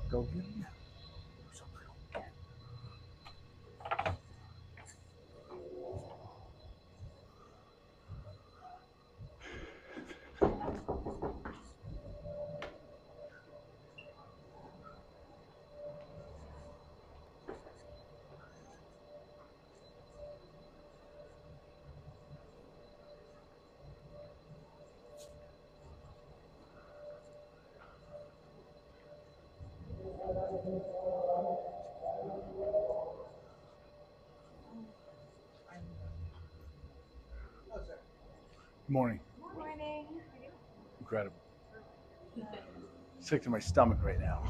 Go get him. Good morning. Morning. Incredible. Sick to my stomach right now.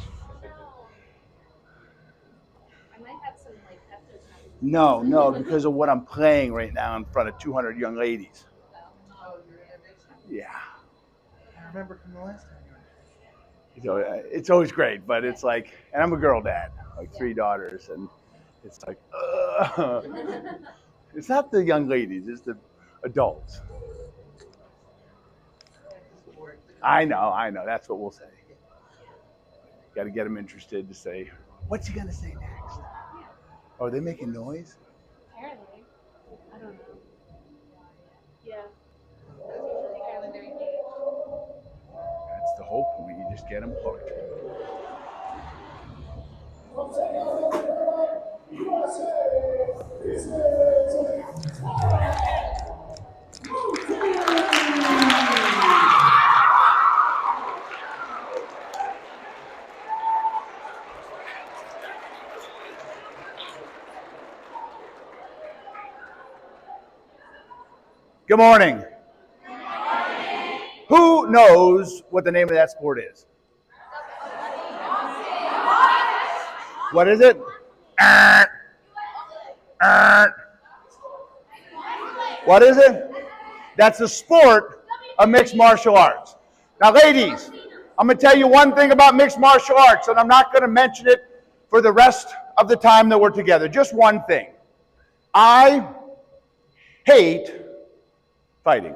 I might have some like pepto time. No, because of what I'm playing right now in front of 200 young ladies. Oh, you're innovation. Yeah. I remember from the last time you were. It's always great, but it's like, and I'm a girl dad, like 3 daughters, and it's like, it's not the young ladies, it's the adults. I know, that's what we'll say. Got to get them interested to say, what's he gonna say next? Oh, are they making noise? Apparently. I don't know. Yeah. That's usually kind of when they're engaged. That's the whole point. You just get them hooked. Good morning. Who knows what the name of that sport is? What is it? What is it? That's the sport of mixed martial arts. Now, ladies, I'm going to tell you one thing about mixed martial arts, and I'm not going to mention it for the rest of the time that we're together. Just one thing. I hate fighting.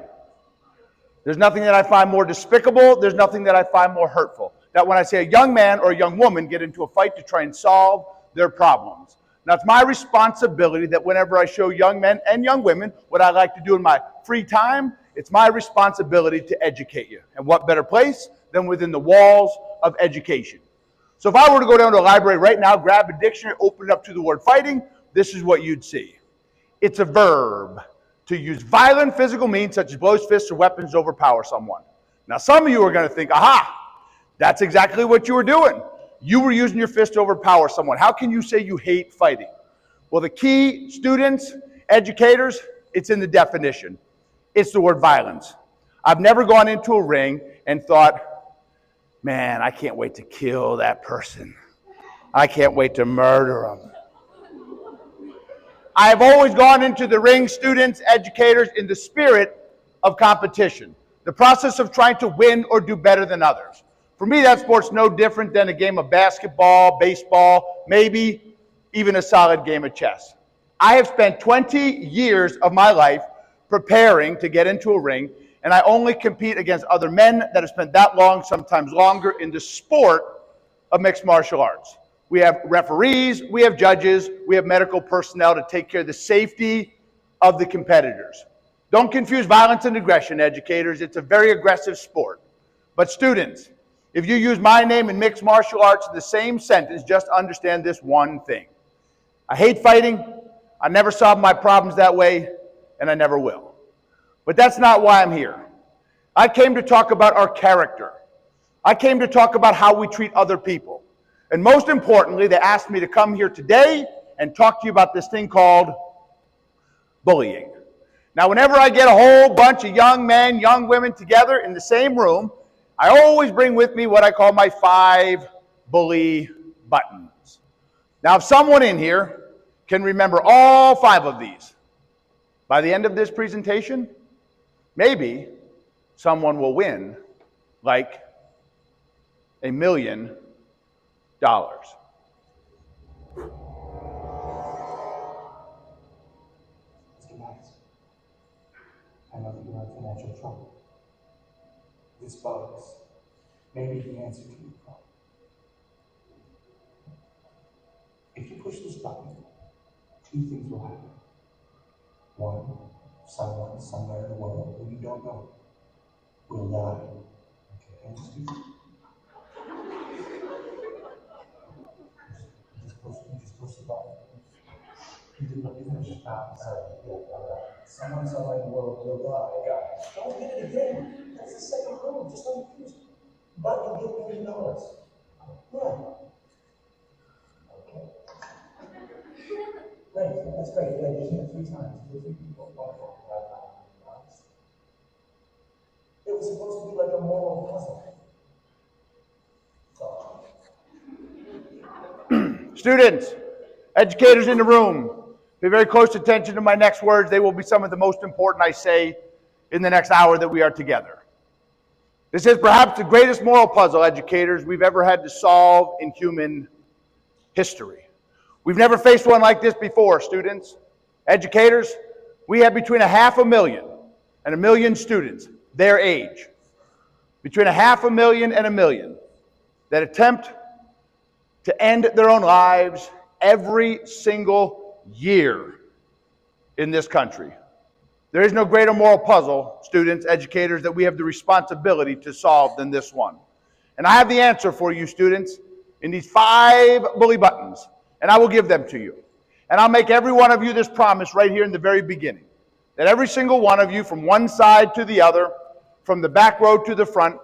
There's nothing that I find more despicable. There's nothing that I find more hurtful. That when I say a young man or a young woman get into a fight to try and solve their problems. Now, it's my responsibility that whenever I show young men and young women what I like to do in my free time, it's my responsibility to educate you. And what better place than within the walls of education? So if I were to go down to a library right now, grab a dictionary, open it up to the word fighting, this is what you'd see. It's a verb to use violent physical means such as blows, fists, or weapons to overpower someone. Now, some of you are going to think, aha, that's exactly what you were doing. You were using your fist to overpower someone. How can you say you hate fighting? Well, the key, students, educators, it's in the definition. It's the word violence. I've never gone into a ring and thought, man, I can't wait to kill that person. I can't wait to murder them. I've always gone into the ring, students, educators, in the spirit of competition, the process of trying to win or do better than others. For me, that sport's no different than a game of basketball, baseball, maybe even a solid game of chess. I have spent 20 years of my life preparing to get into a ring, and I only compete against other men that have spent that long, sometimes longer, in the sport of mixed martial arts. We have referees, we have judges, we have medical personnel to take care of the safety of the competitors. Don't confuse violence and aggression, educators. It's a very aggressive sport. But students, if you use my name in mixed martial arts in the same sentence, just understand this one thing. I hate fighting, I never solve my problems that way, and I never will. But that's not why I'm here. I came to talk about our character. I came to talk about how we treat other people. And most importantly, they asked me to come here today and talk to you about this thing called bullying. Now, whenever I get a whole bunch of young men, young women together in the same room, I always bring with me what I call my 5 bully buttons. Now, if someone in here can remember all 5 of these by the end of this presentation, maybe someone will win like $1 million. Mr. Max, I know that you're in financial trouble. This box may be the answer to your problem. push this button, two things will happen. One, someone somewhere in the world who you don't know will die. Okay, and just push the button. You did not even just stop. Someone somewhere in the world will die, guys. Don't hit it again. That's the second rule. Just don't use it. But you'll get $1 million. Yeah. Okay. Great, that's great. Yeah, you hit it 3 times. You hit 3 people. Wonderful. It was supposed to be like a moral puzzle. So. Students, educators in the room, pay very close attention to my next words. They will be some of the most important I say in the next hour that we are together. This is perhaps the greatest moral puzzle, educators, we've ever had to solve in human history. We've never faced one like this before, students. Educators, we have between 500,000 and 1 million students, their age. Between 500,000 and 1 million that attempt to end their own lives every single year in this country. There is no greater moral puzzle, students, educators, that we have the responsibility to solve than this one. And I have the answer for you, students, in these 5 bully buttons, and I will give them to you. And I'll make every one of you this promise right here in the very beginning, that every single one of you, from one side to the other, from the back row to the front,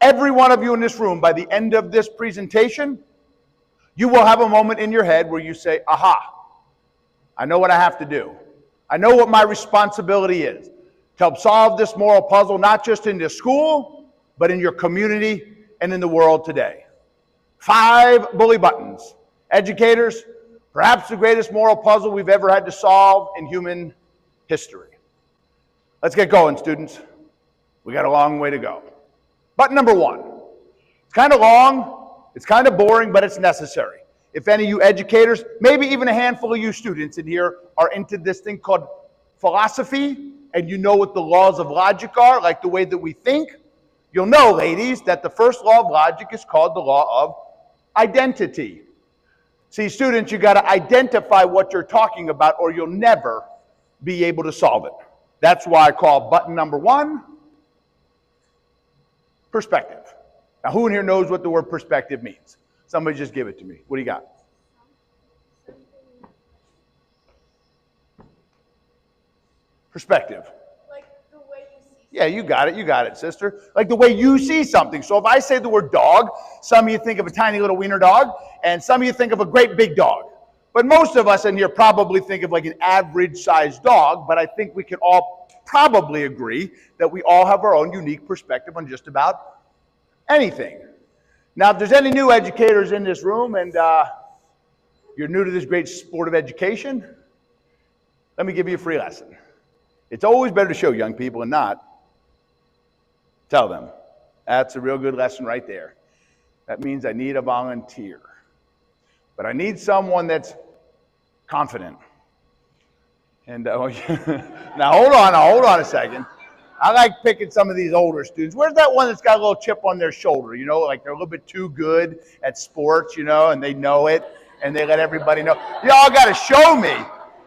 every one of you in this room, by the end of this presentation, you will have a moment in your head where you say, aha, I know what I have to do. I know what my responsibility is to help solve this moral puzzle, not just in your school, but in your community and in the world today. 5 bully buttons. Educators, perhaps the greatest moral puzzle we've ever had to solve in human history. Let's get going, students. We got a long way to go. Button number 1. It's kind of long, it's kind of boring, but it's necessary. If any of you educators, maybe even a handful of you students in here are into this thing called philosophy, and you know what the laws of logic are, like the way that we think, you'll know, ladies, that the first law of logic is called the law of identity. See, students, you got to identify what you're talking about, or you'll never be able to solve it. That's why I call button number 1 perspective. Now, who in here knows what the word perspective means? Somebody just give it to me. What do you got? Perspective. Like the way you see. Yeah, you got it, sister. Like the way you see something. So if I say the word dog, some of you think of a tiny little wiener dog, and some of you think of a great big dog. But most of us in here probably think of like an average sized dog, but I think we can all probably agree that we all have our own unique perspective on just about anything. Now, if there's any new educators in this room and you're new to this great sport of education, let me give you a free lesson. It's always better to show young people and not tell them. That's a real good lesson right there. That means I need a volunteer. But I need someone that's confident. And now hold on a second. I like picking some of these older students. Where's that one that's got a little chip on their shoulder? You know, like they're a little bit too good at sports, you know, and they know it, and they let everybody know. Y'all got to show me.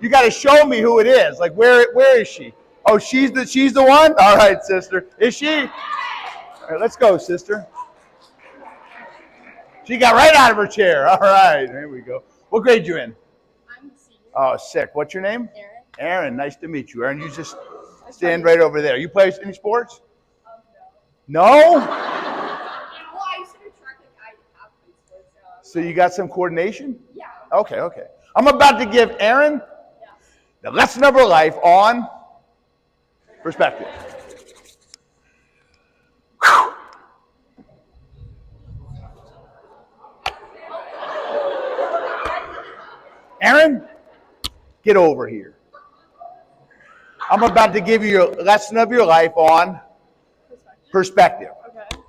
You got to show me who it is. Like, where is she? Oh, she's the one? All right, sister. Is she? All right, let's go, sister. She got right out of her chair. All right, there we go. What grade you in? I'm a senior. Oh, sick. What's your name? Erin. Erin, nice to meet you. Erin, you just stand right over there. You play any sports? No. No? Well, I used to do track, like I have played sports. So you got some coordination? Yeah. Okay. I'm about to give Erin the lesson of her life on perspective. Whew. Erin, get over here. I'm about to give you a lesson of your life on perspective. Okay.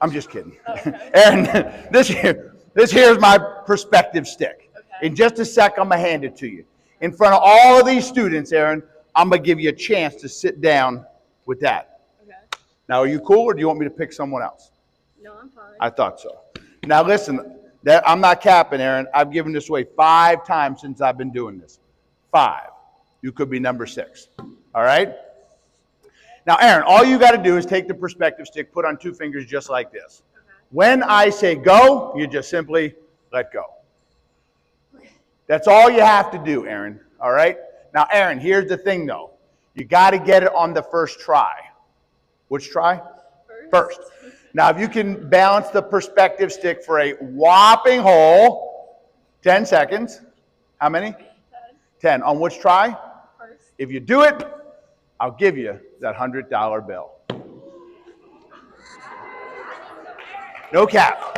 I'm just kidding. Okay. Erin, this here's my perspective stick. Okay. In just a sec, I'm going to hand it to you. In front of all of these students, Erin, I'm going to give you a chance to sit down with that. Okay. Now, are you cool, or do you want me to pick someone else? No, I'm fine. I thought so. Now, listen, I'm not capping, Aaron. I've given this away 5 times since I've been doing this. 5. You could be number 6. All right? Now, Aaron, all you got to do is take the perspective stick, put on 2 fingers just like this. When I say go, you just simply let go. That's all you have to do, Aaron. All right? Now, Aaron, here's the thing, though. You got to get it on the first try. Which try? First. Now, if you can balance the perspective stick for a whopping whole 10 seconds. How many? 10. On which try? First. If you do it, I'll give you that $100 bill. No cap.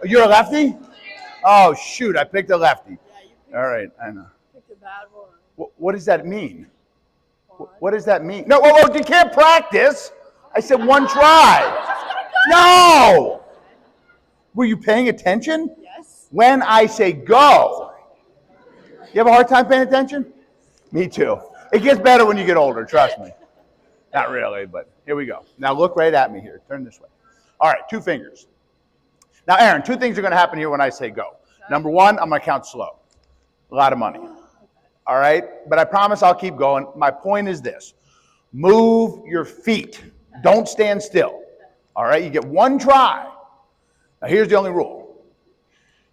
You're a lefty? Oh, shoot, I picked a lefty. All right, I know. Picked a bad one. What does that mean? What does that mean? No, whoa, you can't practice. I said one try. No! Were you paying attention? Yes. When I say go. You have a hard time paying attention? Me too. It gets better when you get older, trust me. Not really, but here we go. Now look right at me here. Turn this way. All right, 2 fingers. Now, Aaron, 2 things are going to happen here when I say go. Number 1, I'm going to count slow. A lot of money. All right? But I promise I'll keep going. My point is this. Move your feet. Don't stand still. All right? You get 1 try. Now, here's the only rule.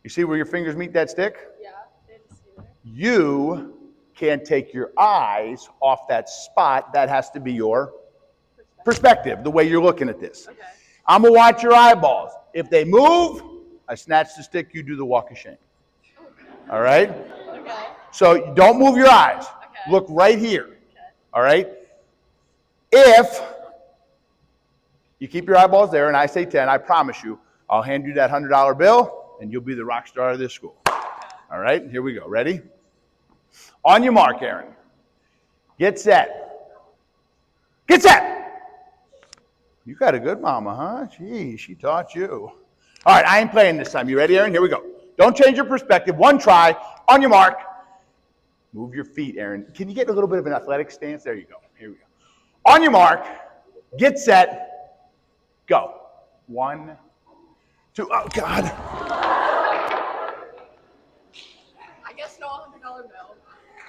You see where your fingers meet that stick? Yeah, they just do there. You can't take your eyes off that spot. That has to be your perspective, the way you're looking at this. Okay. I'm going to watch your eyeballs. If they move, I snatch the stick, you do the walk of shame. All right? Okay. So don't move your eyes. Okay. Look right here. Okay. All right? If you keep your eyeballs there and I say 10, I promise you, I'll hand you that $100 bill and you'll be the rock star of this school. All right? Here we go. Ready? On your mark, Aaron. Get set. Get set! You got a good mama, huh? Gee, she taught you. All right, I ain't playing this time. You ready, Aaron? Here we go. Don't change your perspective. 1 try. On your mark. Move your feet, Aaron. Can you get a little bit of an athletic stance? There you go. Here we go. On your mark. Get set. Go. 1, 2. Oh, God. I guess no $100 bill.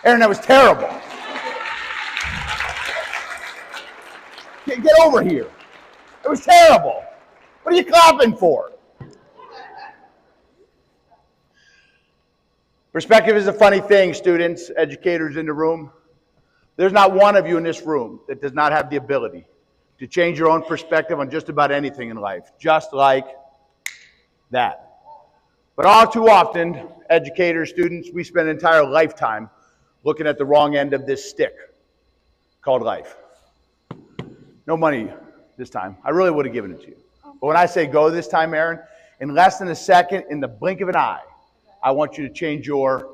Aaron, that was terrible. Get over here. It was terrible. What are you clapping for? Perspective is a funny thing, students, educators in the room. There's not one of you in this room that does not have the ability to change your own perspective on just about anything in life, just like that. But all too often, educators, students, we spend an entire lifetime looking at the wrong end of this stick called life. No money this time. I really would have given it to you. But when I say go this time, Aaron, in less than a second, in the blink of an eye, I want you to change your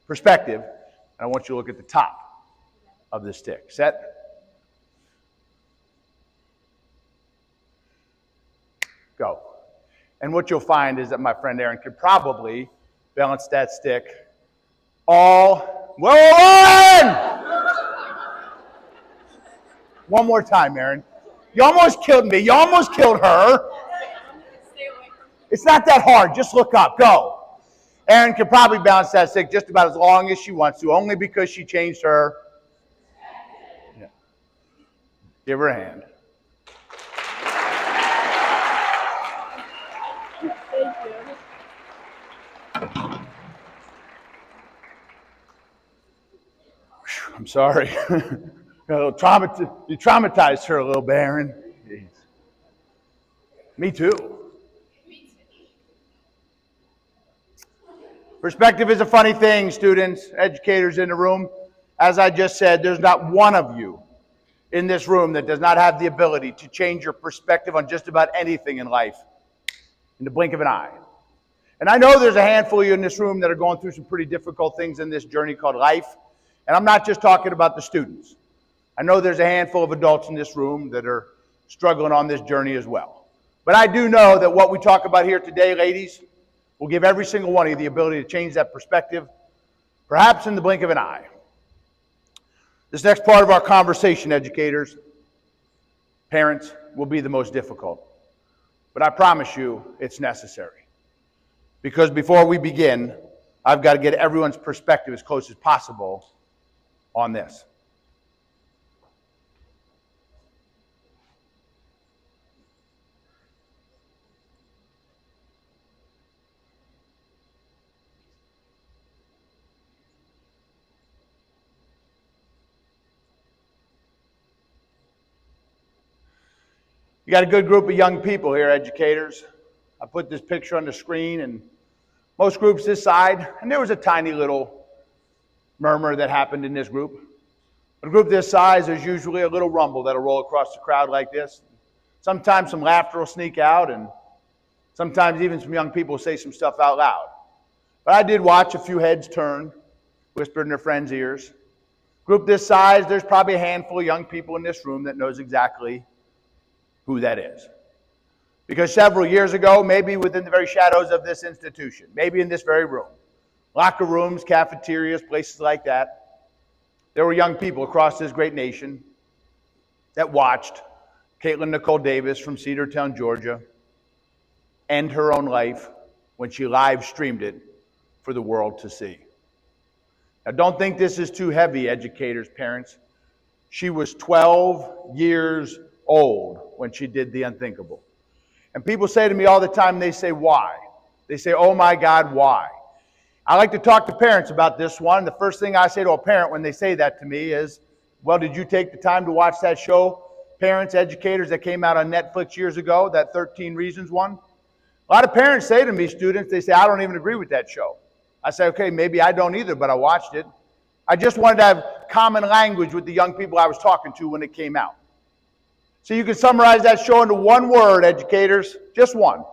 perspective, and I want you to look at the top of the stick. Set? Go. And what you'll find is that my friend Aaron could probably balance that stick all... Whoa! One more time, Aaron. You almost killed me. You almost killed her. Stay away. It's not that hard. Just look up. Go. Aaron can probably balance that stick just about as long as she wants to, only because she changed her. Yeah. Give her a hand. Thank you. I'm sorry. You traumatized her a little bit, Aaron. Jeez. Me too. Perspective is a funny thing, students, educators in the room. As I just said, there's not one of you in this room that does not have the ability to change your perspective on just about anything in life in the blink of an eye. And I know there's a handful of you in this room that are going through some pretty difficult things in this journey called life. And I'm not just talking about the students. I know there's a handful of adults in this room that are struggling on this journey as well. But I do know that what we talk about here today, ladies, will give every single one of you the ability to change that perspective, perhaps in the blink of an eye. This next part of our conversation, educators, parents, will be the most difficult. But I promise you, it's necessary. Because before we begin, I've got to get everyone's perspective as close as possible on this. You got a good group of young people here, educators. I put this picture on the screen, and most groups this side, and there was a tiny little murmur that happened in this group. A group this size, there's usually a little rumble that'll roll across the crowd like this. Sometimes some laughter will sneak out, and sometimes even some young people will say some stuff out loud. But I did watch a few heads turn, whispered in their friends' ears. Group this size, there's probably a handful of young people in this room that knows exactly who that is. Because several years ago, maybe within the very shadows of this institution, maybe in this very room, locker rooms, cafeterias, places like that, there were young people across this great nation that watched Caitlin Nicole Davis from Cedartown, Georgia, end her own life when she live streamed it for the world to see. Now, don't think this is too heavy, educators, parents. She was 12 years old when she did the unthinkable. And people say to me all the time, they say, why? They say, oh my God, why? I like to talk to parents about this one. The first thing I say to a parent when they say that to me is, well, did you take the time to watch that show, Parents, Educators, that came out on Netflix years ago, that 13 Reasons one? A lot of parents say to me, students, they say, I don't even agree with that show. I say, okay, maybe I don't either, but I watched it. I just wanted to have common language with the young people I was talking to when it came out. So you can summarize that show into one word, educators, just one.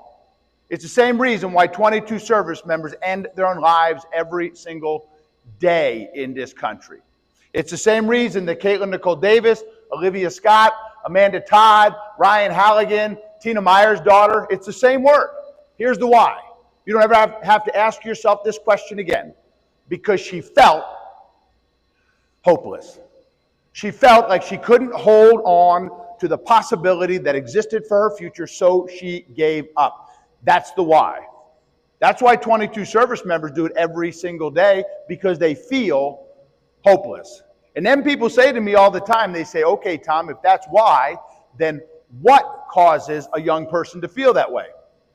It's the same reason why 22 service members end their own lives every single day in this country. It's the same reason that Caitlin Nicole Davis, Olivia Scott, Amanda Todd, Ryan Halligan, Tina Meyer's daughter, it's the same word. Here's the why. You don't ever have to ask yourself this question again. Because she felt hopeless. She felt like she couldn't hold on to the possibility that existed for her future, so she gave up. That's the why. That's why 22 service members do it every single day, because they feel hopeless. And then people say to me all the time, they say, okay, Tom, if that's why, then what causes a young person to feel that way?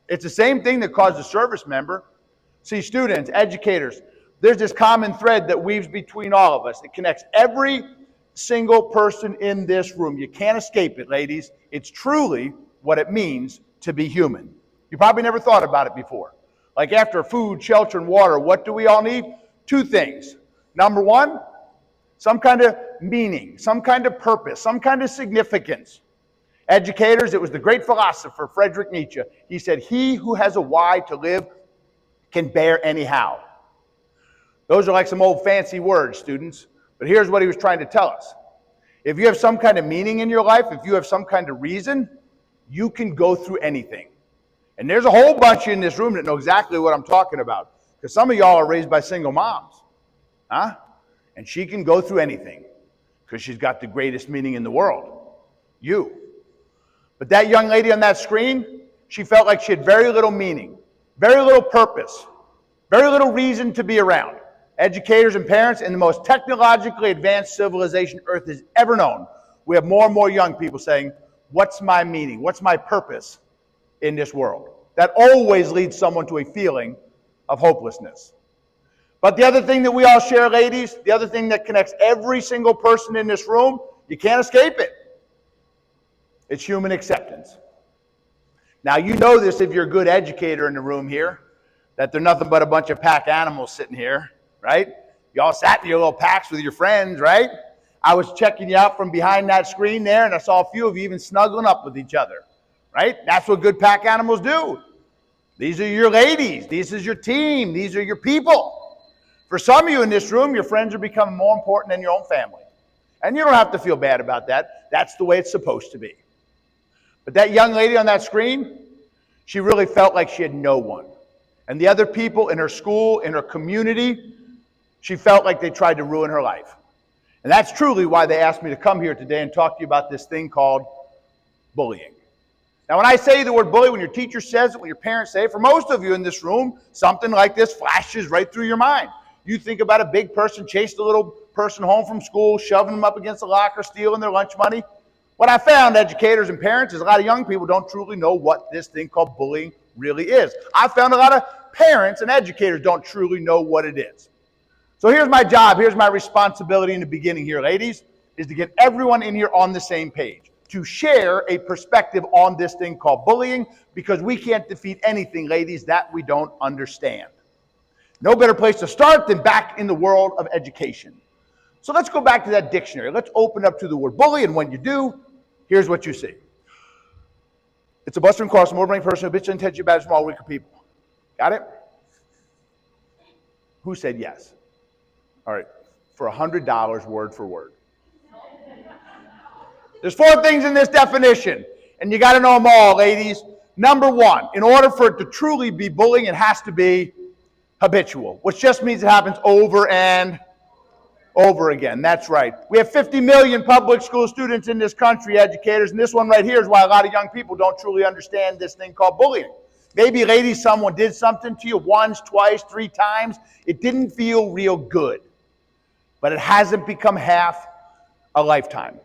It's the same thing that caused a service member. See, students, educators, there's this common thread that weaves between all of us. It connects every single person in this room. You can't escape it, ladies. It's truly what it means to be human. You probably never thought about it before. Like after food, shelter, and water, what do we all need? Two things. Number one, some kind of meaning, some kind of purpose, some kind of significance. Educators, it was the great philosopher Friedrich Nietzsche. He said, he who has a why to live can bear any how. Those are like some old fancy words, students. But here's what he was trying to tell us. If you have some kind of meaning in your life, if you have some kind of reason, you can go through anything. And there's a whole bunch in this room that know exactly what I'm talking about. Because some of y'all are raised by single moms. Huh? And she can go through anything. Because she's got the greatest meaning in the world. You. But that young lady on that screen, she felt like she had very little meaning. Very little purpose. Very little reason to be around. Educators and parents, in the most technologically advanced civilization Earth has ever known, we have more and more young people saying, what's my meaning? What's my purpose in this world? That always leads someone to a feeling of hopelessness. But the other thing that we all share, ladies, the other thing that connects every single person in this room, you can't escape it. It's human acceptance. Now, you know this if you're a good educator in the room here, that they're nothing but a bunch of pack animals sitting here. Right? You all sat in your little packs with your friends, right? I was checking you out from behind that screen there, and I saw a few of you even snuggling up with each other, right? That's what good pack animals do. These are your ladies. This is your team. These are your people. For some of you in this room, your friends are becoming more important than your own family. And you don't have to feel bad about that. That's the way it's supposed to be. But that young lady on that screen, she really felt like she had no one. And the other people in her school, in her community, she felt like they tried to ruin her life. And that's truly why they asked me to come here today and talk to you about this thing called bullying. Now, when I say the word bully, when your teacher says it, when your parents say it, for most of you in this room, something like this flashes right through your mind. You think about a big person chasing a little person home from school, shoving them up against the locker, stealing their lunch money. What I found, educators and parents, is a lot of young people don't truly know what this thing called bullying really is. I found a lot of parents and educators don't truly know what it is. So here's my job, here's my responsibility in the beginning here, ladies, is to get everyone in here on the same page, to share a perspective on this thing called bullying, because we can't defeat anything, ladies, that we don't understand. No better place to start than back in the world of education. So let's go back to that dictionary. Let's open up to the word bully, and when you do, here's what you see. It's a buster and cross, motoring person, who bitch intention bad, small, weaker people. Got it? Who said yes? All right, for $100, word for word. There's 4 things in this definition, and you got to know them all, ladies. Number 1, in order for it to truly be bullying, it has to be habitual, which just means it happens over and over again. That's right. We have 50 million public school students in this country, educators, and this one right here is why a lot of young people don't truly understand this thing called bullying. Maybe, ladies, someone did something to you once, twice, 3 times. It didn't feel real good, but it hasn't become half a lifetime.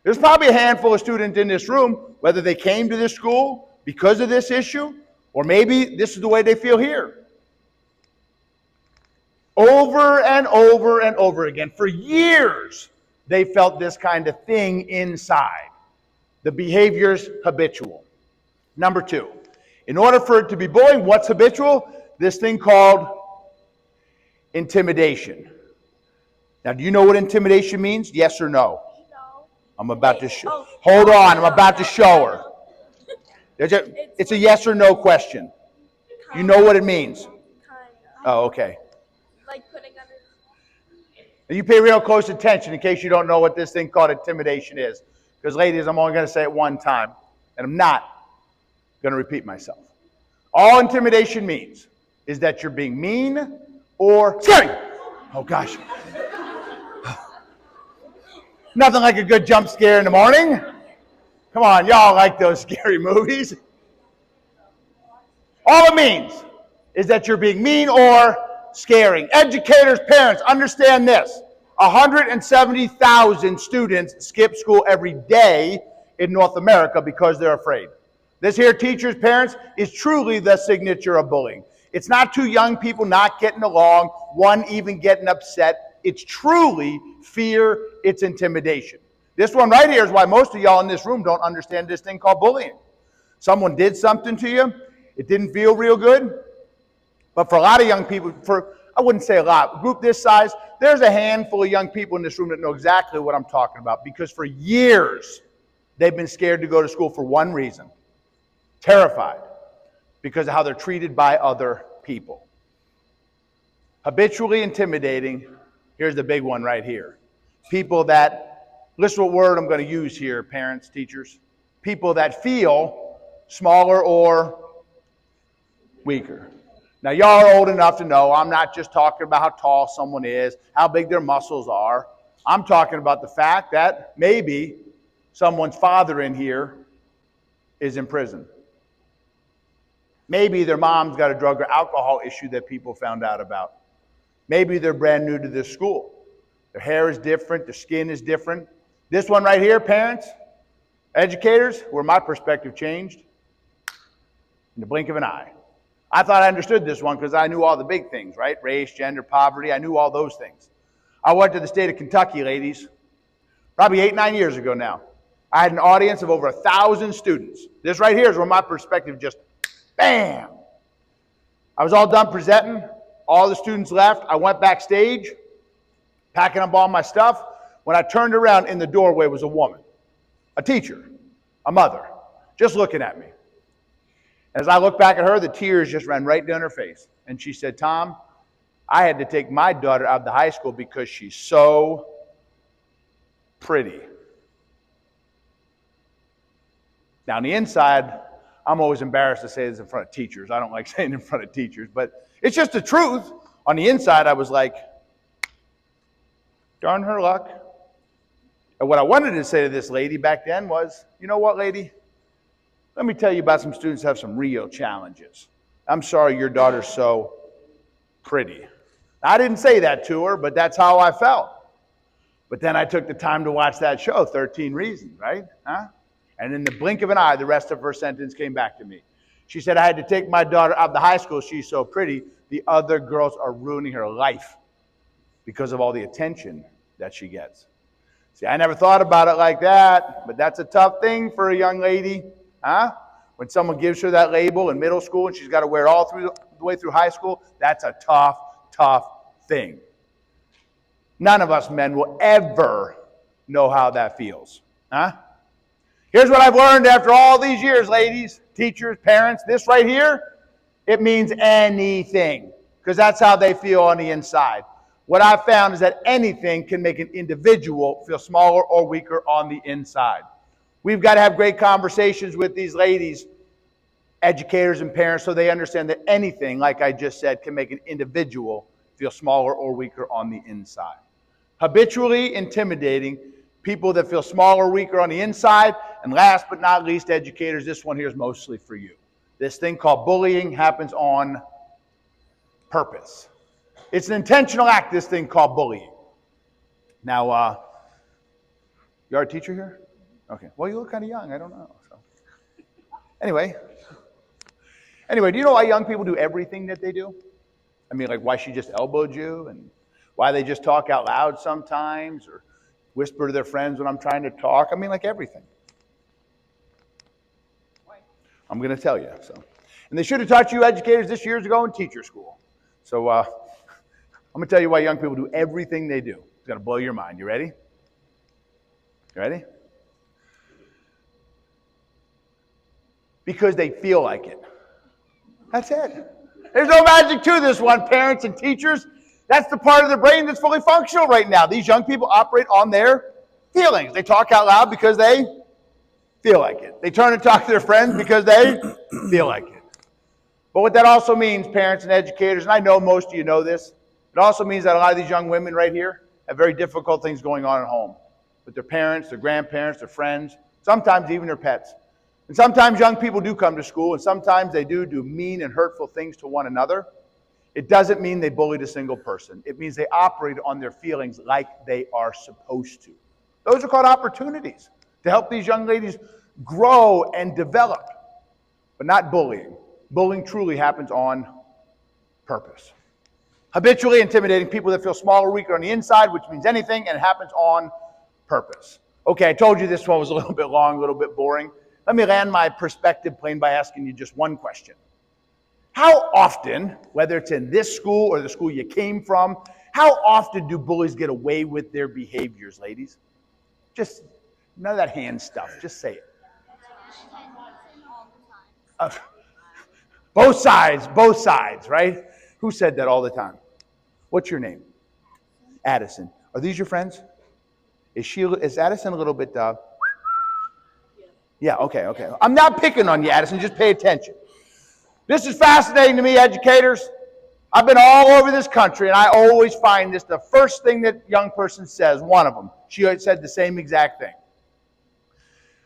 There's probably a handful of students in this room, whether they came to this school because of this issue, or maybe this is the way they feel here. Over and over and over again, for years, they felt this kind of thing inside. The behavior's habitual. Number 2, in order for it to be bullying, what's habitual? This thing called intimidation. Now, do you know what intimidation means? Yes or no? No. I'm about to show. Hold on, I'm about to show her. It's a yes or no question. You know what it means? Kind of. Oh, okay. Like putting under. You pay real close attention in case you don't know what this thing called intimidation is. Because, ladies, I'm only going to say it one time, and I'm not going to repeat myself. All intimidation means is that you're being mean or scary. Oh, gosh. Nothing like a good jump scare in the morning. Come on, y'all like those scary movies. All it means is that you're being mean or scaring. Educators, parents, understand this. 170,000 students skip school every day in North America because they're afraid. This here, teachers, parents, is truly the signature of bullying. It's not 2 young people not getting along, one even getting upset. It's truly fear, it's intimidation. This one right here is why most of y'all in this room don't understand this thing called bullying. Someone did something to you, it didn't feel real good, but for a lot of young people, I wouldn't say a lot, a group this size, there's a handful of young people in this room that know exactly what I'm talking about, because for years they've been scared to go to school for one reason: terrified because of how they're treated by other people. Habitually intimidating. Here's the big one right here. People that, listen to what word I'm going to use here, parents, teachers. People that feel smaller or weaker. Now, y'all are old enough to know I'm not just talking about how tall someone is, how big their muscles are. I'm talking about the fact that maybe someone's father in here is in prison. Maybe their mom's got a drug or alcohol issue that people found out about. Maybe they're brand new to this school. Their hair is different, their skin is different. This one right here, parents, educators, where my perspective changed in the blink of an eye. I thought I understood this one because I knew all the big things, right? Race, gender, poverty, I knew all those things. I went to the state of Kentucky, ladies, probably 8, 9 years ago now. I had an audience of over 1,000 students. This right here is where my perspective just, bam! I was all done presenting. All the students left. I went backstage, packing up all my stuff. When I turned around, in the doorway was a woman, a teacher, a mother, just looking at me. As I looked back at her, the tears just ran right down her face. And she said, "Tom, I had to take my daughter out of the high school because she's so pretty." Now, on the inside, I'm always embarrassed to say this in front of teachers. I don't like saying it in front of teachers, but it's just the truth. On the inside, I was like, darn her luck. And what I wanted to say to this lady back then was, you know what, lady? Let me tell you about some students who have some real challenges. I'm sorry your daughter's so pretty. I didn't say that to her, but that's how I felt. But then I took the time to watch that show, 13 Reasons, right? Huh? And in the blink of an eye, the rest of her sentence came back to me. She said, I had to take my daughter out of the high school. She's so pretty. The other girls are ruining her life because of all the attention that she gets. See, I never thought about it like that, but that's a tough thing for a young lady, huh? When someone gives her that label in middle school and she's got to wear it all through the way through high school, that's a tough, tough thing. None of us men will ever know how that feels, huh? Here's what I've learned after all these years, ladies, teachers, parents. This right here, it means anything, because that's how they feel on the inside. What I've found is that anything can make an individual feel smaller or weaker on the inside. We've got to have great conversations with these ladies, educators and parents, so they understand that anything, like I just said, can make an individual feel smaller or weaker on the inside. Habitually intimidating people that feel smaller or weaker on the inside. And last but not least, educators, this one here is mostly for you. This thing called bullying happens on purpose. It's an intentional act, this thing called bullying. Now, you are a teacher here? Okay. Well, you look kind of young. I don't know. So. Anyway, do you know why young people do everything that they do? I mean, like why she just elbowed you and why they just talk out loud sometimes or whisper to their friends when I'm trying to talk. I mean, like everything. I'm going to tell you. So, and they should have taught you educators this years ago in teacher school. So I'm going to tell you why young people do everything they do. It's going to blow your mind. You ready? You ready? Because they feel like it. That's it. There's no magic to this one, parents and teachers. That's the part of the brain that's fully functional right now. These young people operate on their feelings. They talk out loud because they feel like it. They turn and talk to their friends because they feel like it. But what that also means, parents and educators, and I know most of you know this, it also means that a lot of these young women right here have very difficult things going on at home with their parents, their grandparents, their friends, sometimes even their pets. And sometimes young people do come to school, and sometimes they do mean and hurtful things to one another. It doesn't mean they bullied a single person. It means they operate on their feelings like they are supposed to. Those are called opportunities to help these young ladies grow and develop, but not bullying. Bullying truly happens on purpose. Habitually intimidating people that feel small or weaker on the inside, which means anything, and it happens on purpose. Okay, I told you this one was a little bit long, a little bit boring. Let me land my perspective plane by asking you just one question. How often, whether it's in this school or the school you came from, how often do bullies get away with their behaviors, ladies? Just none of that hand stuff. Just say it. Both sides, right? Who said that all the time? What's your name? Addison. Are these your friends? Is Addison a little bit, Yeah, okay. I'm not picking on you, Addison. Just pay attention. This is fascinating to me, educators. I've been all over this country, and I always find this the first thing that young person says, one of them. She said the same exact thing.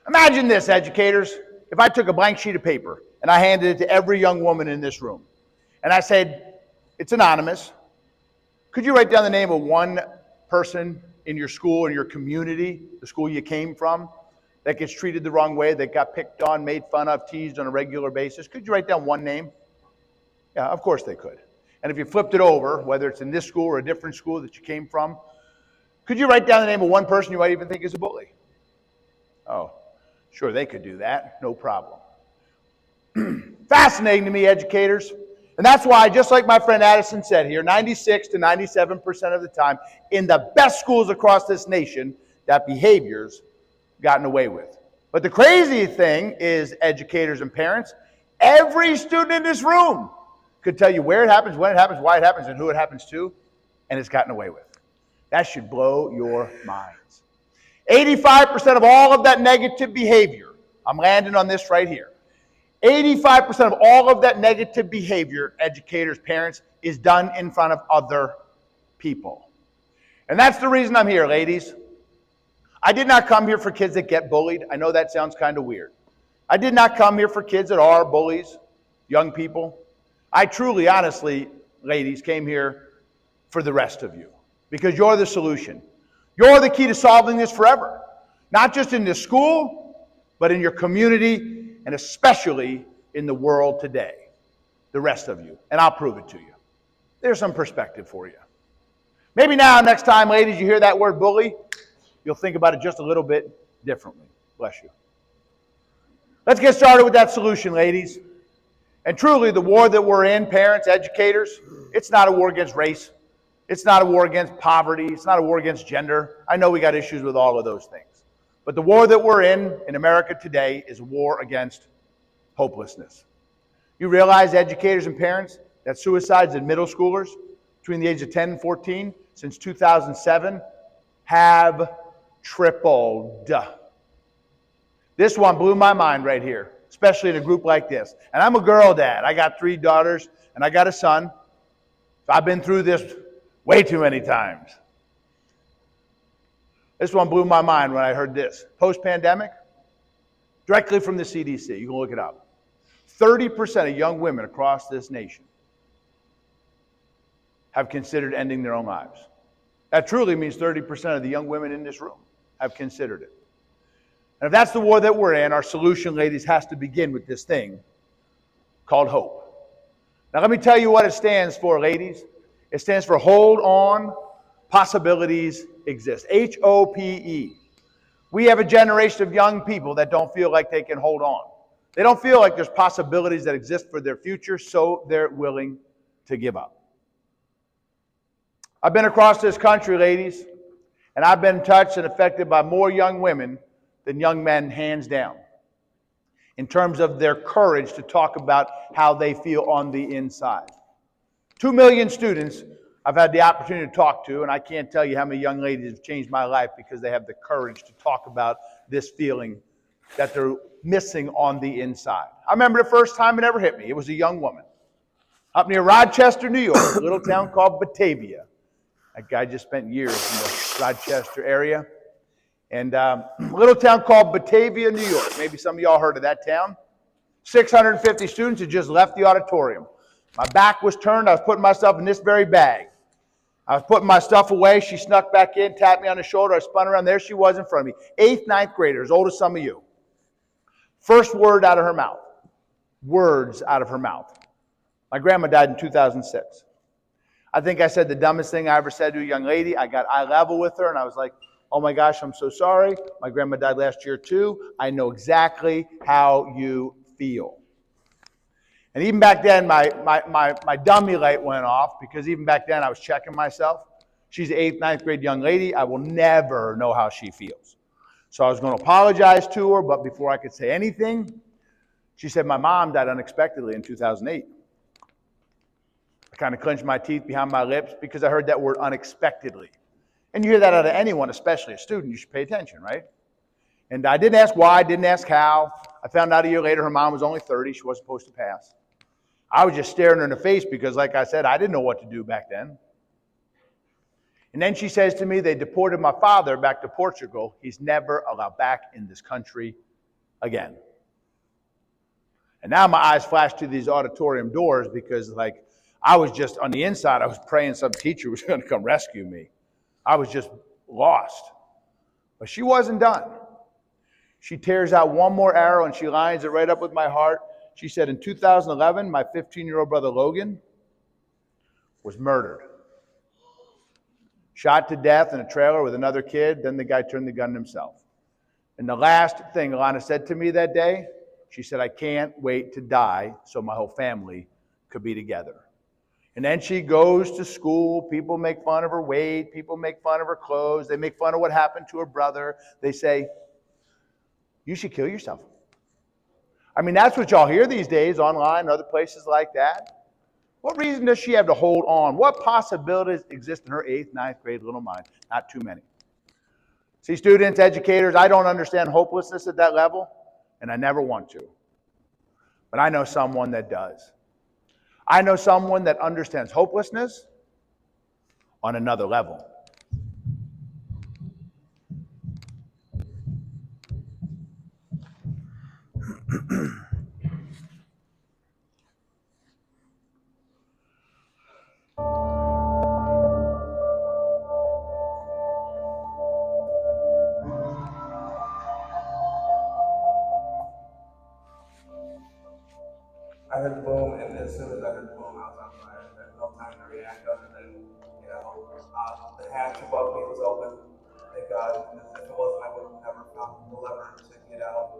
Imagine this, educators. If I took a blank sheet of paper and I handed it to every young woman in this room, and I said, it's anonymous. Could you write down the name of one person in your school, in your community, the school you came from, that gets treated the wrong way, that got picked on, made fun of, teased on a regular basis? Could you write down one name? Yeah, of course they could. And if you flipped it over, whether it's in this school or a different school that you came from, could you write down the name of one person you might even think is a bully? Oh, sure, they could do that. No problem. Fascinating to me, educators. And that's why, just like my friend Addison said here, 96 to 97% of the time, in the best schools across this nation, that behavior's gotten away with. But the crazy thing is, educators and parents, every student in this room could tell you where it happens, when it happens, why it happens, and who it happens to, and it's gotten away with. That should blow your minds. 85% of all of that negative behavior, I'm landing on this right here, 85% of all of that negative behavior, educators, parents, is done in front of other people. And that's the reason I'm here, ladies. I did not come here for kids that get bullied. I know that sounds kind of weird. I did not come here for kids that are bullies, young people. I truly, honestly, ladies, came here for the rest of you because you're the solution. You're the key to solving this forever, not just in this school, but in your community and especially in the world today. The rest of you, and I'll prove it to you. There's some perspective for you. Maybe now, next time, ladies, you hear that word bully, you'll think about it just a little bit differently. Bless you. Let's get started with that solution, ladies. And truly, the war that we're in, parents, educators, it's not a war against race. It's not a war against poverty. It's not a war against gender. I know we got issues with all of those things. But the war that we're in America today is a war against hopelessness. You realize, educators and parents, that suicides in middle schoolers between the ages of 10 and 14 since 2007 have tripled. This one blew my mind right here, especially in a group like this. And I'm a girl dad. I got 3 daughters and I got a son. So I've been through this way too many times. This one blew my mind when I heard this. Post-pandemic, directly from the CDC, you can look it up. 30% of young women across this nation have considered ending their own lives. That truly means 30% of the young women in this room have considered it. And if that's the war that we're in, our solution, ladies, has to begin with this thing called hope. Now, let me tell you what it stands for, ladies. It stands for Hold On, Possibilities Exist. HOPE. We have a generation of young people that don't feel like they can hold on. They don't feel like there's possibilities that exist for their future, so they're willing to give up. I've been across this country, ladies, and I've been touched and affected by more young women than young men, hands down, in terms of their courage to talk about how they feel on the inside. 2 million students I've had the opportunity to talk to, and I can't tell you how many young ladies have changed my life because they have the courage to talk about this feeling that they're missing on the inside. I remember the first time it ever hit me. It was a young woman up near Rochester, New York, a little town called Batavia. That guy just spent years in the Rochester area. And a little town called Batavia, New York. Maybe some of y'all heard of that town. 650 students had just left the auditorium. My back was turned. I was putting myself in this very bag. I was putting my stuff away. She snuck back in, tapped me on the shoulder. I spun around. There she was in front of me. 8th, 9th grader, as old as some of you. First word out of her mouth. Words out of her mouth. My grandma died in 2006. I think I said the dumbest thing I ever said to a young lady. I got eye level with her, and I was like, oh my gosh, I'm so sorry. My grandma died last year too. I know exactly how you feel. And even back then, my dummy light went off because even back then I was checking myself. She's an 8th, 9th grade young lady. I will never know how she feels. So I was going to apologize to her, but before I could say anything, she said, my mom died unexpectedly in 2008. I kind of clenched my teeth behind my lips because I heard that word unexpectedly. And you hear that out of anyone, especially a student. You should pay attention, right? And I didn't ask why, didn't ask how. I found out a year later her mom was only 30. She wasn't supposed to pass. I was just staring her in the face because, like I said, I didn't know what to do back then. And then she says to me, they deported my father back to Portugal. He's never allowed back in this country again. And now my eyes flash to these auditorium doors because, like, I was just on the inside, I was praying some teacher was going to come rescue me. I was just lost. But she wasn't done. She tears out one more arrow and she lines it right up with my heart. She said, in 2011, my 15-year-old brother Logan was murdered. Shot to death in a trailer with another kid. Then the guy turned the gun on himself. And the last thing Alana said to me that day, she said, I can't wait to die so my whole family could be together. And then she goes to school. People make fun of her weight. People make fun of her clothes. They make fun of what happened to her brother. They say, you should kill yourself. I mean, that's what y'all hear these days online and other places like that. What reason does she have to hold on? What possibilities exist in her 8th, 9th grade little mind? Not too many. See, students, educators, I don't understand hopelessness at that level, and I never want to. But I know someone that does. I know someone that understands hopelessness on another level. I heard the boom, and as soon as I heard the boom, I was on fire. There was no time to react other than, the hatch above me was open. Thank God. If it wasn't, I would have never found the lever to get out.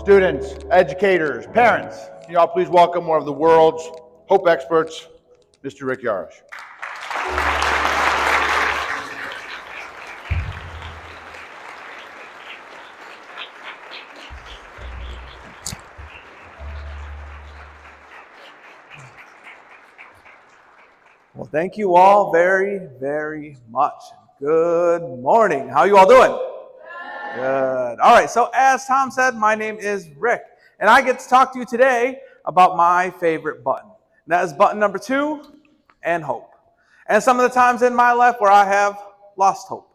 Students, educators, parents, can you all please welcome one of the world's hope experts, Mr. Rick Yarish. Well, thank you all very, very much. Good morning. How you all doing? Good. All right, so as Tom said, my name is Rick, and I get to talk to you today about my favorite button. And that is button number 2, and hope. And some of the times in my life where I have lost hope.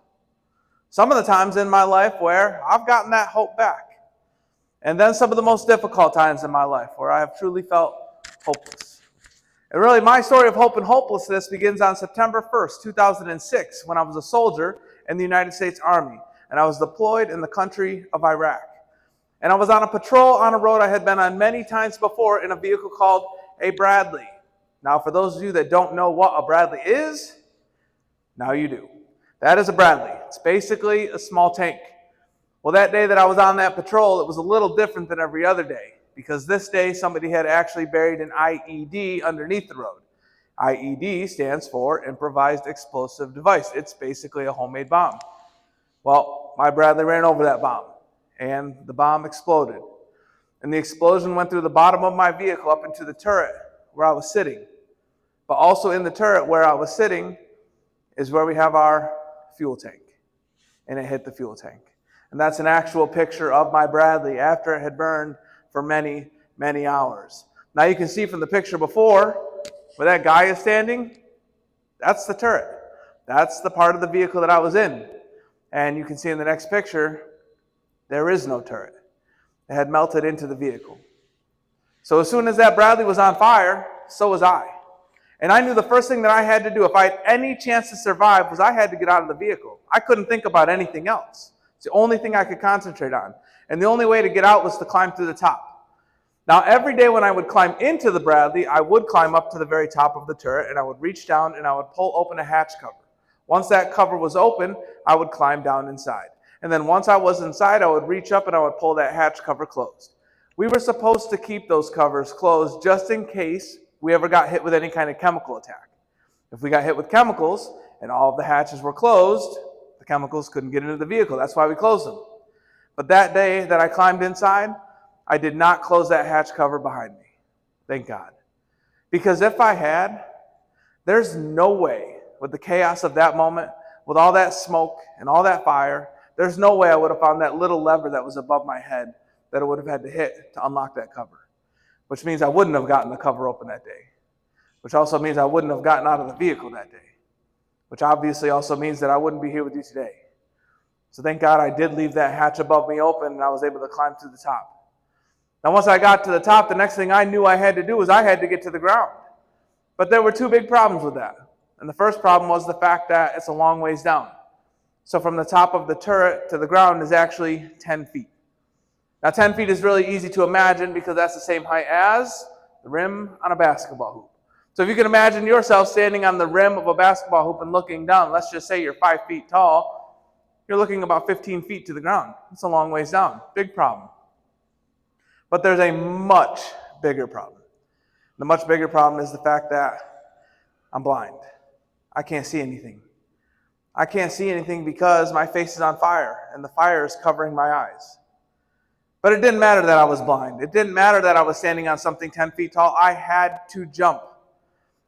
Some of the times in my life where I've gotten that hope back. And then some of the most difficult times in my life where I have truly felt hopeless. And really, my story of hope and hopelessness begins on September 1st, 2006, when I was a soldier in the United States Army, and I was deployed in the country of Iraq. And I was on a patrol on a road I had been on many times before in a vehicle called a Bradley. Now, for those of you that don't know what a Bradley is, now you do. That is a Bradley. It's basically a small tank. Well, that day that I was on that patrol, it was a little different than every other day, because this day somebody had actually buried an IED underneath the road. IED stands for Improvised Explosive Device. It's basically a homemade bomb. Well, my Bradley ran over that bomb, and the bomb exploded. And the explosion went through the bottom of my vehicle up into the turret where I was sitting. But also in the turret where I was sitting is where we have our fuel tank. And it hit the fuel tank. And that's an actual picture of my Bradley after it had burned for many, many hours. Now you can see from the picture before where that guy is standing, that's the turret. That's the part of the vehicle that I was in. And you can see in the next picture, there is no turret. It had melted into the vehicle. So as soon as that Bradley was on fire, so was I. And I knew the first thing that I had to do, if I had any chance to survive, was I had to get out of the vehicle. I couldn't think about anything else. It's the only thing I could concentrate on. And the only way to get out was to climb through the top. Now, every day when I would climb into the Bradley, I would climb up to the very top of the turret, and I would reach down and I would pull open a hatch cover. Once that cover was open, I would climb down inside. And then once I was inside, I would reach up and I would pull that hatch cover closed. We were supposed to keep those covers closed just in case we ever got hit with any kind of chemical attack. If we got hit with chemicals and all of the hatches were closed, the chemicals couldn't get into the vehicle. That's why we closed them. But that day that I climbed inside, I did not close that hatch cover behind me. Thank God. Because if I had, there's no way, with the chaos of that moment, with all that smoke and all that fire, there's no way I would have found that little lever that was above my head that I would have had to hit to unlock that cover. Which means I wouldn't have gotten the cover open that day. Which also means I wouldn't have gotten out of the vehicle that day. Which obviously also means that I wouldn't be here with you today. So thank God I did leave that hatch above me open and I was able to climb to the top. Now once I got to the top, the next thing I knew I had to do was I had to get to the ground. But there were two big problems with that. And the first problem was the fact that it's a long ways down. So from the top of the turret to the ground is actually 10 feet. Now 10 feet is really easy to imagine because that's the same height as the rim on a basketball hoop. So if you can imagine yourself standing on the rim of a basketball hoop and looking down, let's just say you're 5 feet tall, you're looking about 15 feet to the ground. It's a long ways down. Big problem. But there's a much bigger problem. The much bigger problem is the fact that I'm blind. I can't see anything. I can't see anything because my face is on fire and the fire is covering my eyes. But it didn't matter that I was blind. It didn't matter that I was standing on something 10 feet tall. I had to jump.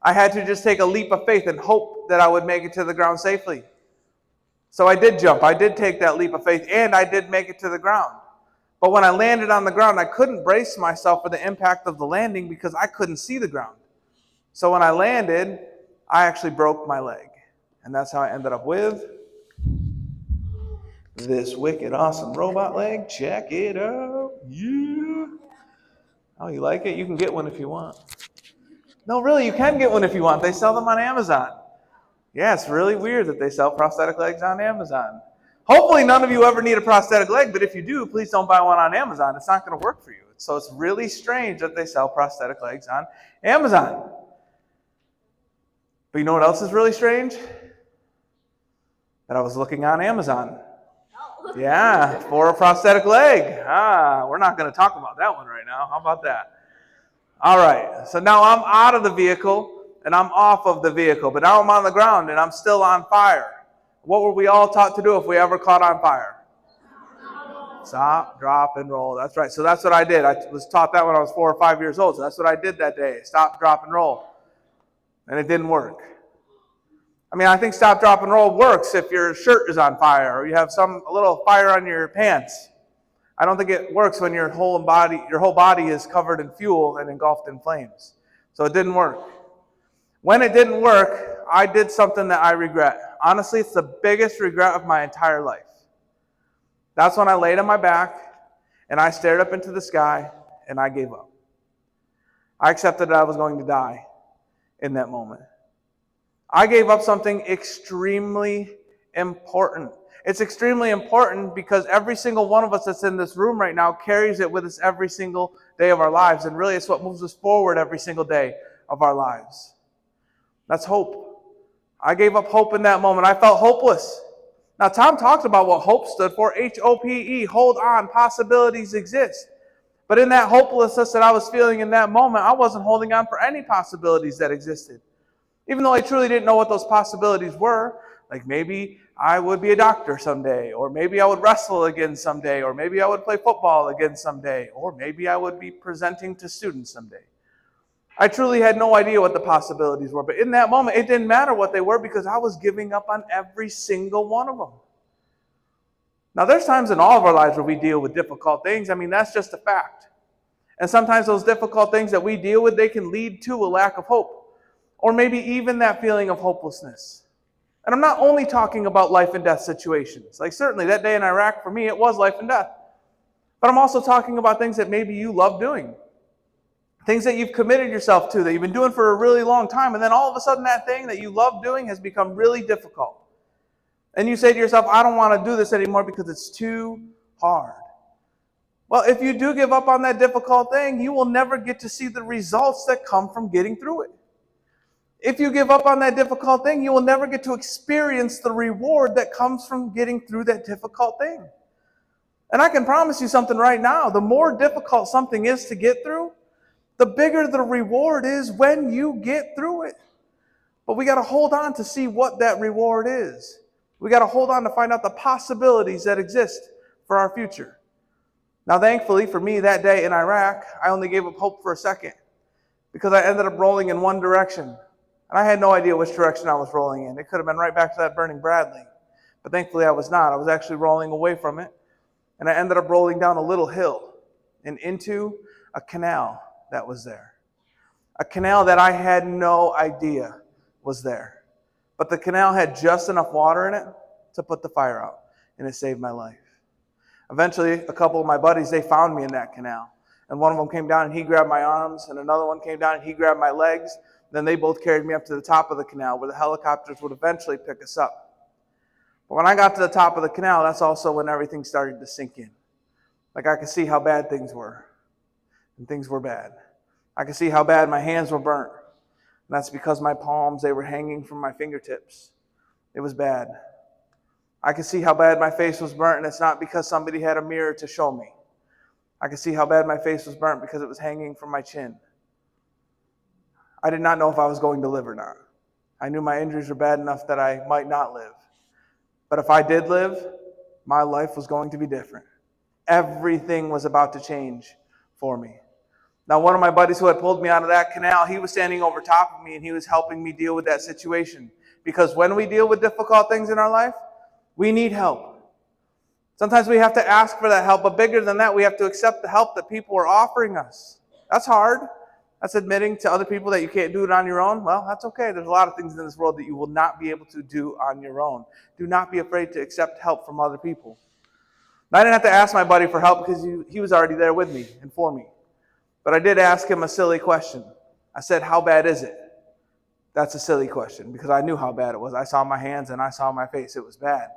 I had to just take a leap of faith and hope that I would make it to the ground safely. So I did jump. I did take that leap of faith and I did make it to the ground. But when I landed on the ground, I couldn't brace myself for the impact of the landing because I couldn't see the ground. So when I landed, I actually broke my leg. And that's how I ended up with this wicked awesome robot leg. Check it out. Yeah. Oh, you like it? You can get one if you want. No, really, you can get one if you want. They sell them on Amazon. Yeah, it's really weird that they sell prosthetic legs on Amazon. Hopefully none of you ever need a prosthetic leg, but if you do, please don't buy one on Amazon. It's not going to work for you. So it's really strange that they sell prosthetic legs on Amazon. But you know what else is really strange? That I was looking on Amazon. Yeah, for a prosthetic leg. We're not going to talk about that one right now. How about that? All right, so now I'm out of the vehicle and I'm off of the vehicle, but now I'm on the ground and I'm still on fire. What were we all taught to do if we ever caught on fire? Stop, drop, and roll. That's right. So that's what I did. I was taught that when I was 4 or 5 years old. So that's what I did that day. Stop, drop, and roll. And it didn't work. I mean, I think stop, drop, and roll works if your shirt is on fire or you have a little fire on your pants. I don't think it works when your whole body is covered in fuel and engulfed in flames. So it didn't work. When it didn't work, I did something that I regret. Honestly, it's the biggest regret of my entire life. That's when I laid on my back and I stared up into the sky and I gave up. I accepted that I was going to die in that moment. I gave up something extremely important. It's extremely important because every single one of us that's in this room right now carries it with us every single day of our lives. And really, it's what moves us forward every single day of our lives. That's hope. I gave up hope in that moment. I felt hopeless. Now, Tom talked about what hope stood for. HOPE, hold on, possibilities exist. But in that hopelessness that I was feeling in that moment, I wasn't holding on for any possibilities that existed. Even though I truly didn't know what those possibilities were, like maybe I would be a doctor someday, or maybe I would wrestle again someday, or maybe I would play football again someday, or maybe I would be presenting to students someday. I truly had no idea what the possibilities were, but in that moment, it didn't matter what they were because I was giving up on every single one of them. Now, there's times in all of our lives where we deal with difficult things. I mean, that's just a fact. And sometimes those difficult things that we deal with, they can lead to a lack of hope, or maybe even that feeling of hopelessness. And I'm not only talking about life and death situations. Like certainly that day in Iraq, for me, it was life and death. But I'm also talking about things that maybe you love doing. Things that you've committed yourself to, that you've been doing for a really long time, and then all of a sudden that thing that you love doing has become really difficult. And you say to yourself, I don't want to do this anymore because it's too hard. Well, if you do give up on that difficult thing, you will never get to see the results that come from getting through it. If you give up on that difficult thing, you will never get to experience the reward that comes from getting through that difficult thing. And I can promise you something right now. The more difficult something is to get through, the bigger the reward is when you get through it. But we got to hold on to see what that reward is. We got to hold on to find out the possibilities that exist for our future. Now, thankfully for me that day in Iraq, I only gave up hope for a second because I ended up rolling in one direction. And I had no idea which direction I was rolling in. It could have been right back to that burning Bradley. But thankfully I was not. I was actually rolling away from it. And I ended up rolling down a little hill and into a canal that was there. A canal that I had no idea was there. But the canal had just enough water in it to put the fire out. And it saved my life. Eventually, a couple of my buddies, they found me in that canal. And one of them came down and he grabbed my arms. And another one came down and he grabbed my legs. Then they both carried me up to the top of the canal where the helicopters would eventually pick us up. But when I got to the top of the canal, that's also when everything started to sink in. Like I could see how bad things were. And things were bad. I could see how bad my hands were burnt. And that's because my palms, they were hanging from my fingertips. It was bad. I could see how bad my face was burnt, and it's not because somebody had a mirror to show me. I could see how bad my face was burnt because it was hanging from my chin. I did not know if I was going to live or not. I knew my injuries were bad enough that I might not live. But if I did live, my life was going to be different. Everything was about to change for me. Now, one of my buddies who had pulled me out of that canal, he was standing over top of me and he was helping me deal with that situation. Because when we deal with difficult things in our life, we need help. Sometimes we have to ask for that help, but bigger than that, we have to accept the help that people are offering us. That's hard. That's admitting to other people that you can't do it on your own. Well, that's okay. There's a lot of things in this world that you will not be able to do on your own. Do not be afraid to accept help from other people. I didn't have to ask my buddy for help because he was already there with me and for me. But I did ask him a silly question. I said, "How bad is it?" That's a silly question because I knew how bad it was. I saw my hands and I saw my face. It was bad.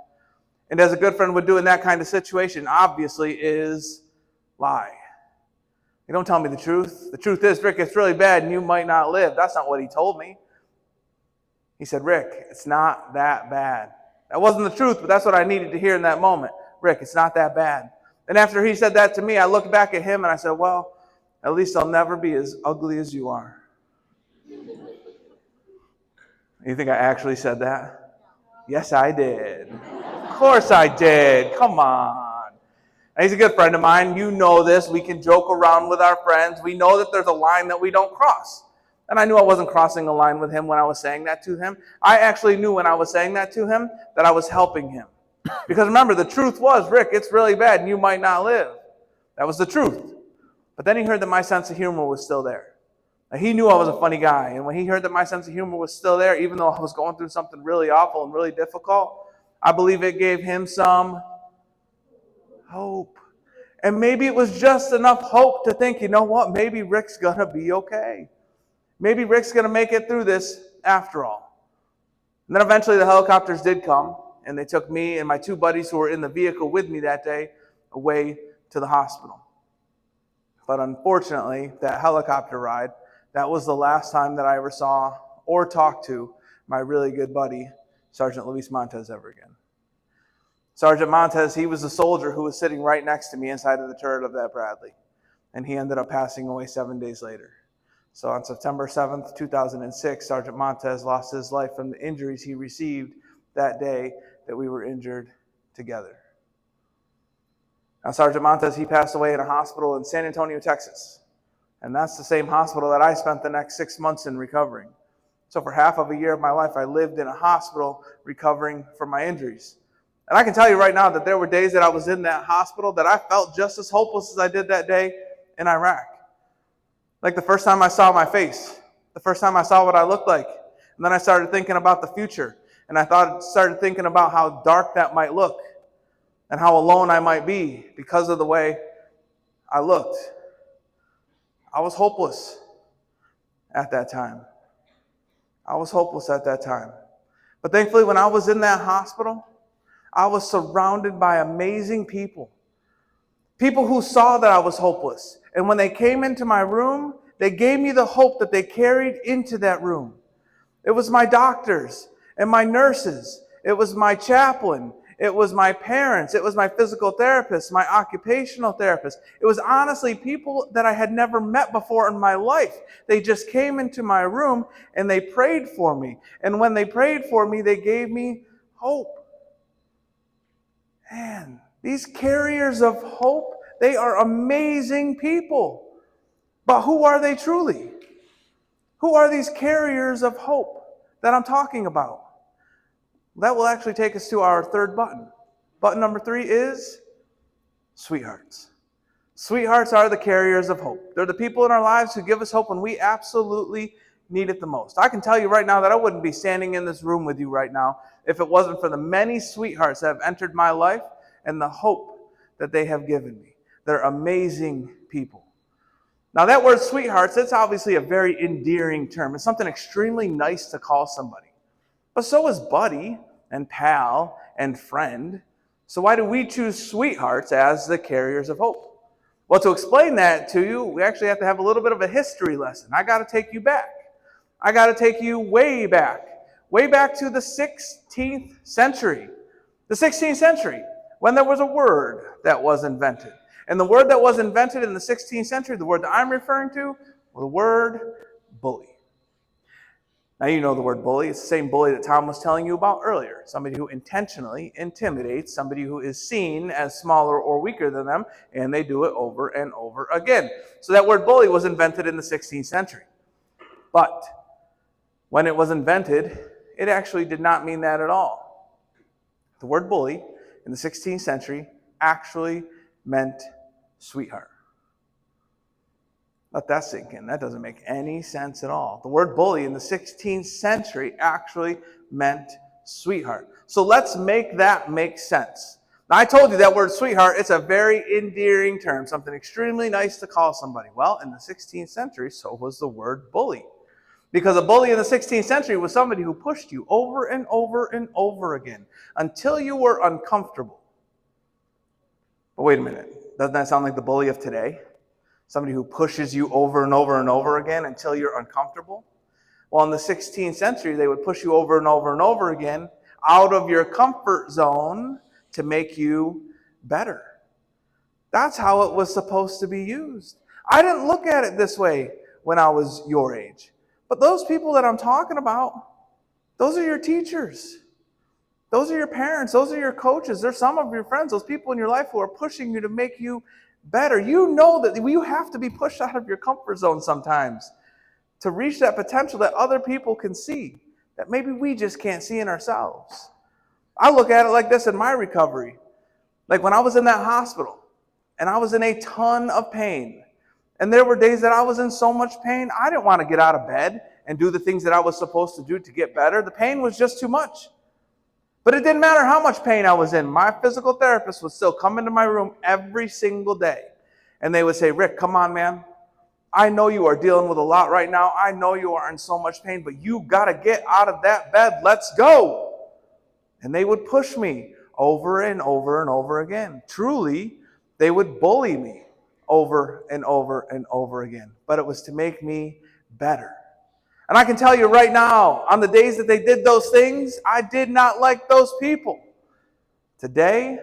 And as a good friend would do in that kind of situation, obviously, is lie. You don't tell me the truth. The truth is, Rick, it's really bad and you might not live. That's not what he told me. He said, "Rick, it's not that bad." That wasn't the truth, but that's what I needed to hear in that moment. "Rick, it's not that bad." And after he said that to me, I looked back at him and I said, "Well, at least I'll never be as ugly as you are." You think I actually said that? Yes, I did. Of course I did. Come on. And he's a good friend of mine. You know this. We can joke around with our friends. We know that there's a line that we don't cross. And I knew I wasn't crossing a line with him when I was saying that to him. I actually knew when I was saying that to him that I was helping him. Because remember, the truth was, "Rick, it's really bad and you might not live." That was the truth. But then he heard that my sense of humor was still there. Now, he knew I was a funny guy. And when he heard that my sense of humor was still there, even though I was going through something really awful and really difficult, I believe it gave him some hope. And maybe it was just enough hope to think, you know what, maybe Rick's going to be okay. Maybe Rick's going to make it through this after all. And then eventually the helicopters did come, and they took me and my two buddies who were in the vehicle with me that day away to the hospital. But unfortunately, that helicopter ride, that was the last time that I ever saw or talked to my really good buddy, Sergeant Luis Montez, ever again. Sergeant Montez, he was a soldier who was sitting right next to me inside of the turret of that Bradley. And he ended up passing away 7 days later. So on September 7th, 2006, Sergeant Montez lost his life from the injuries he received that day that we were injured together. Now, Sergeant Montez, he passed away in a hospital in San Antonio, Texas. And that's the same hospital that I spent the next 6 months in recovering. So for half of a year of my life, I lived in a hospital recovering from my injuries. And I can tell you right now that there were days that I was in that hospital that I felt just as hopeless as I did that day in Iraq. Like the first time I saw my face, the first time I saw what I looked like. And then I started thinking about the future. And I started thinking about how dark that might look and how alone I might be because of the way I looked. I was hopeless at that time. I was hopeless at that time. But thankfully, when I was in that hospital, I was surrounded by amazing people. People who saw that I was hopeless. And when they came into my room, they gave me the hope that they carried into that room. It was my doctors and my nurses. It was my chaplain. It was my parents. It was my physical therapist, my occupational therapist. It was honestly people that I had never met before in my life. They just came into my room and they prayed for me. And when they prayed for me, they gave me hope. These carriers of hope, they are amazing people. But who are they truly? Who are these carriers of hope that I'm talking about? That will actually take us to our third button. Button number 3 is sweethearts. Sweethearts are the carriers of hope. They're the people in our lives who give us hope when we absolutely need it the most. I can tell you right now that I wouldn't be standing in this room with you right now if it wasn't for the many sweethearts that have entered my life and the hope that they have given me. They're amazing people. Now that word sweethearts, it's obviously a very endearing term. It's something extremely nice to call somebody. But so is buddy and pal and friend. So why do we choose sweethearts as the carriers of hope? Well, to explain that to you, we actually have to have a little bit of a history lesson. I got to take you back. I got to take you way back to the 16th century. The 16th century, when there was a word that was invented. And the word that was invented in the 16th century, the word that I'm referring to, was the word bully. Now you know the word bully. It's the same bully that Tom was telling you about earlier. Somebody who intentionally intimidates somebody who is seen as smaller or weaker than them, and they do it over and over again. So that word bully was invented in the 16th century. But when it was invented, it actually did not mean that at all. The word bully in the 16th century actually meant sweetheart. Let that sink in. That doesn't make any sense at all. The word bully in the 16th century actually meant sweetheart. So let's make that make sense. Now, I told you that word sweetheart, it's a very endearing term, something extremely nice to call somebody. Well, in the 16th century, so was the word bully. Because a bully in the 16th century was somebody who pushed you over and over and over again until you were uncomfortable. But wait a minute. Doesn't that sound like the bully of today? Somebody who pushes you over and over and over again until you're uncomfortable? Well, in the 16th century, they would push you over and over and over again out of your comfort zone to make you better. That's how it was supposed to be used. I didn't look at it this way when I was your age. But those people that I'm talking about, those are your teachers. Those are your parents. Those are your coaches. They're some of your friends, those people in your life who are pushing you to make you better. You know that you have to be pushed out of your comfort zone sometimes to reach that potential that other people can see, that maybe we just can't see in ourselves. I look at it like this in my recovery. Like when I was in that hospital and I was in a ton of pain, and there were days that I was in so much pain, I didn't want to get out of bed and do the things that I was supposed to do to get better. The pain was just too much. But it didn't matter how much pain I was in. My physical therapist would still come into my room every single day. And they would say, Rick, come on, man. I know you are dealing with a lot right now. I know you are in so much pain, but you got to get out of that bed. Let's go. And they would push me over and over and over again. Truly, they would bully me over and over and over again. But it was to make me better. And I can tell you right now, on the days that they did those things, I did not like those people. Today,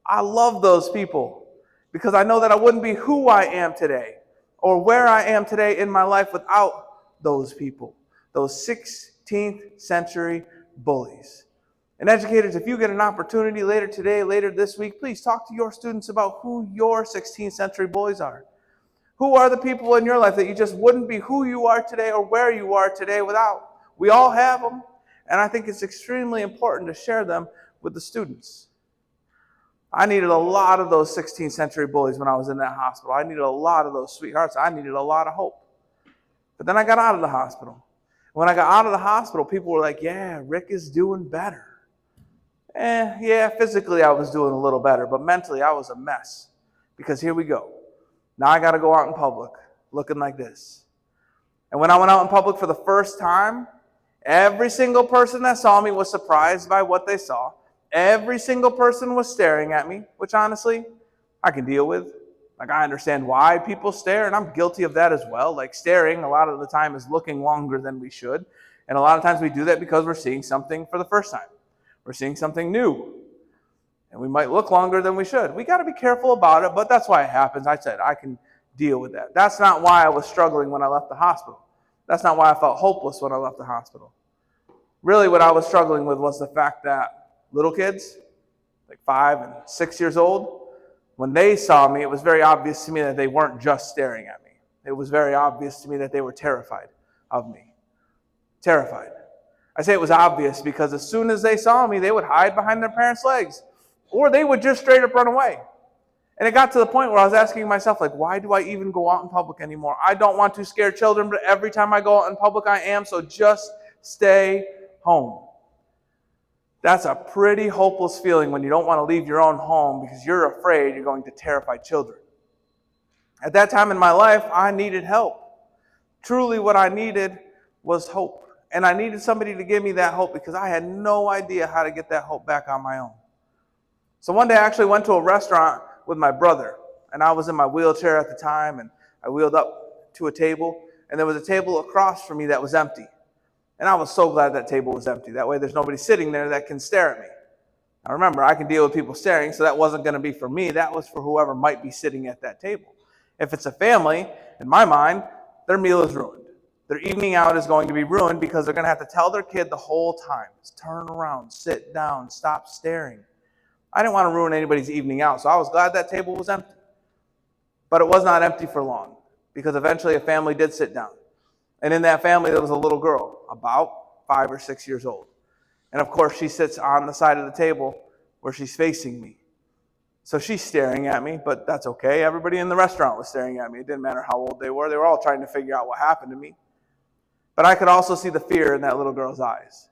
I love those people because I know that I wouldn't be who I am today or where I am today in my life without those people, those 16th century bullies. And educators, if you get an opportunity later today, later this week, please talk to your students about who your 16th century bullies are. Who are the people in your life that you just wouldn't be who you are today or where you are today without? We all have them, and I think it's extremely important to share them with the students. I needed a lot of those 16th century bullies when I was in that hospital. I needed a lot of those sweethearts. I needed a lot of hope. But then I got out of the hospital. When I got out of the hospital, people were like, yeah, Rick is doing better. Yeah, physically I was doing a little better, but mentally I was a mess. Because here we go. Now I got to go out in public looking like this. And when I went out in public for the first time, every single person that saw me was surprised by what they saw. Every single person was staring at me, which honestly, I can deal with. Like, I understand why people stare, and I'm guilty of that as well. Like, staring a lot of the time is looking longer than we should. And a lot of times we do that because we're seeing something for the first time. We're seeing something new. And we might look longer than we should. We got to be careful about it, but that's why it happens. I said, I can deal with that. That's not why I was struggling when I left the hospital. That's not why I felt hopeless when I left the hospital. Really, what I was struggling with was the fact that little kids, like 5 and 6 years old, when they saw me, it was very obvious to me that they weren't just staring at me. It was very obvious to me that they were terrified of me. Terrified. I say it was obvious because as soon as they saw me, they would hide behind their parents' legs, or they would just straight up run away. And it got to the point where I was asking myself, like, why do I even go out in public anymore? I don't want to scare children, but every time I go out in public, I am, so just stay home. That's a pretty hopeless feeling when you don't want to leave your own home because you're afraid you're going to terrify children. At that time in my life, I needed help. Truly what I needed was hope. And I needed somebody to give me that hope because I had no idea how to get that hope back on my own. So one day I actually went to a restaurant with my brother, and I was in my wheelchair at the time, and I wheeled up to a table, and there was a table across from me that was empty. And I was so glad that table was empty. That way there's nobody sitting there that can stare at me. Now remember, I can deal with people staring, so that wasn't going to be for me. That was for whoever might be sitting at that table. If it's a family, in my mind, their meal is ruined. Their evening out is going to be ruined because they're going to have to tell their kid the whole time, turn around, sit down, stop staring. I didn't want to ruin anybody's evening out, so I was glad that table was empty. But it was not empty for long, because eventually a family did sit down. And in that family, there was a little girl, about 5 or 6 years old. And of course, she sits on the side of the table where she's facing me. So she's staring at me, but that's okay. Everybody in the restaurant was staring at me. It didn't matter how old they were. They were all trying to figure out what happened to me. But I could also see the fear in that little girl's eyes.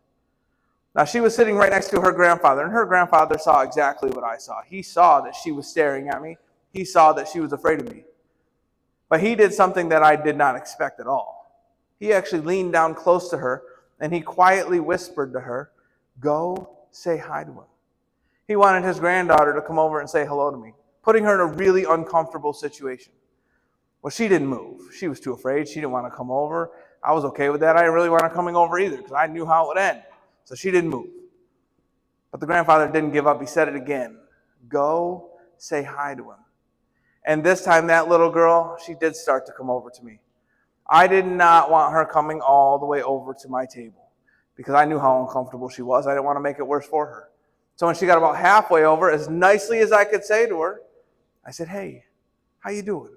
Now, she was sitting right next to her grandfather, and her grandfather saw exactly what I saw. He saw that she was staring at me. He saw that she was afraid of me. But he did something that I did not expect at all. He actually leaned down close to her, and he quietly whispered to her, "Go say hi to him." He wanted his granddaughter to come over and say hello to me, putting her in a really uncomfortable situation. Well, she didn't move. She was too afraid. She didn't want to come over. I was okay with that. I didn't really want her coming over either because I knew how it would end. So she didn't move. But the grandfather didn't give up. He said it again. "Go say hi to him." And this time that little girl, she did start to come over to me. I did not want her coming all the way over to my table because I knew how uncomfortable she was. I didn't want to make it worse for her. So when she got about halfway over, as nicely as I could say to her, I said, "Hey, how you doing?"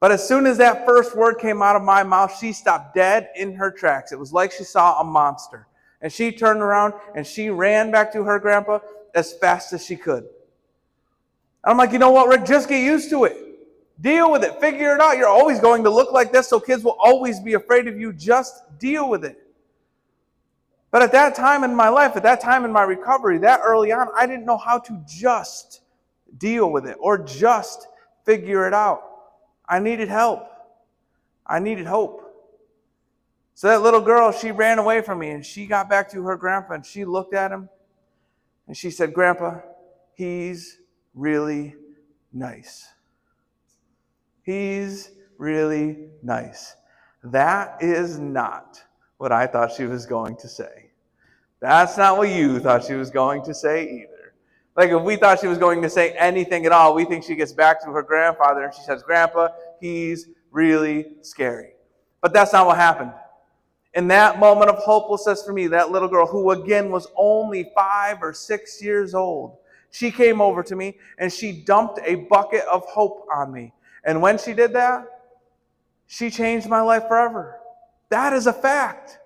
But as soon as that first word came out of my mouth, she stopped dead in her tracks. It was like she saw a monster. And she turned around and she ran back to her grandpa as fast as she could. And I'm like, you know what, Rick? Just get used to it. Deal with it. Figure it out. You're always going to look like this, so kids will always be afraid of you. Just deal with it. But at that time in my life, at that time in my recovery, that early on, I didn't know how to just deal with it or just figure it out. I needed help. I needed hope. So that little girl, she ran away from me and she got back to her grandpa and she looked at him and she said, "Grandpa, he's really nice. He's really nice." That is not what I thought she was going to say. That's not what you thought she was going to say either. Like if we thought she was going to say anything at all, we think she gets back to her grandfather and she says, "Grandpa, he's really scary." But that's not what happened. In that moment of hopelessness for me, that little girl, who again was only 5 or 6 years old, she came over to me and she dumped a bucket of hope on me. And when she did that, she changed my life forever. That is a fact.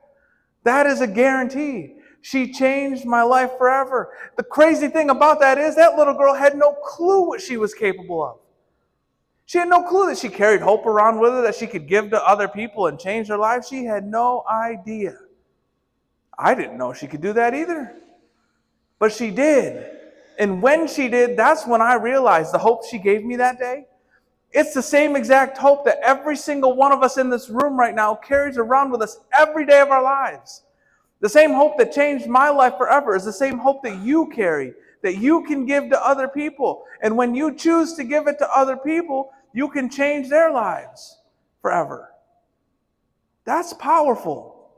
That is a guarantee. She changed my life forever. The crazy thing about that is that little girl had no clue what she was capable of. She had no clue that she carried hope around with her that she could give to other people and change their lives. She had no idea. I didn't know she could do that either. But she did. And when she did, that's when I realized the hope she gave me that day. It's the same exact hope that every single one of us in this room right now carries around with us every day of our lives. The same hope that changed my life forever is the same hope that you carry, that you can give to other people. And when you choose to give it to other people, you can change their lives forever. That's powerful.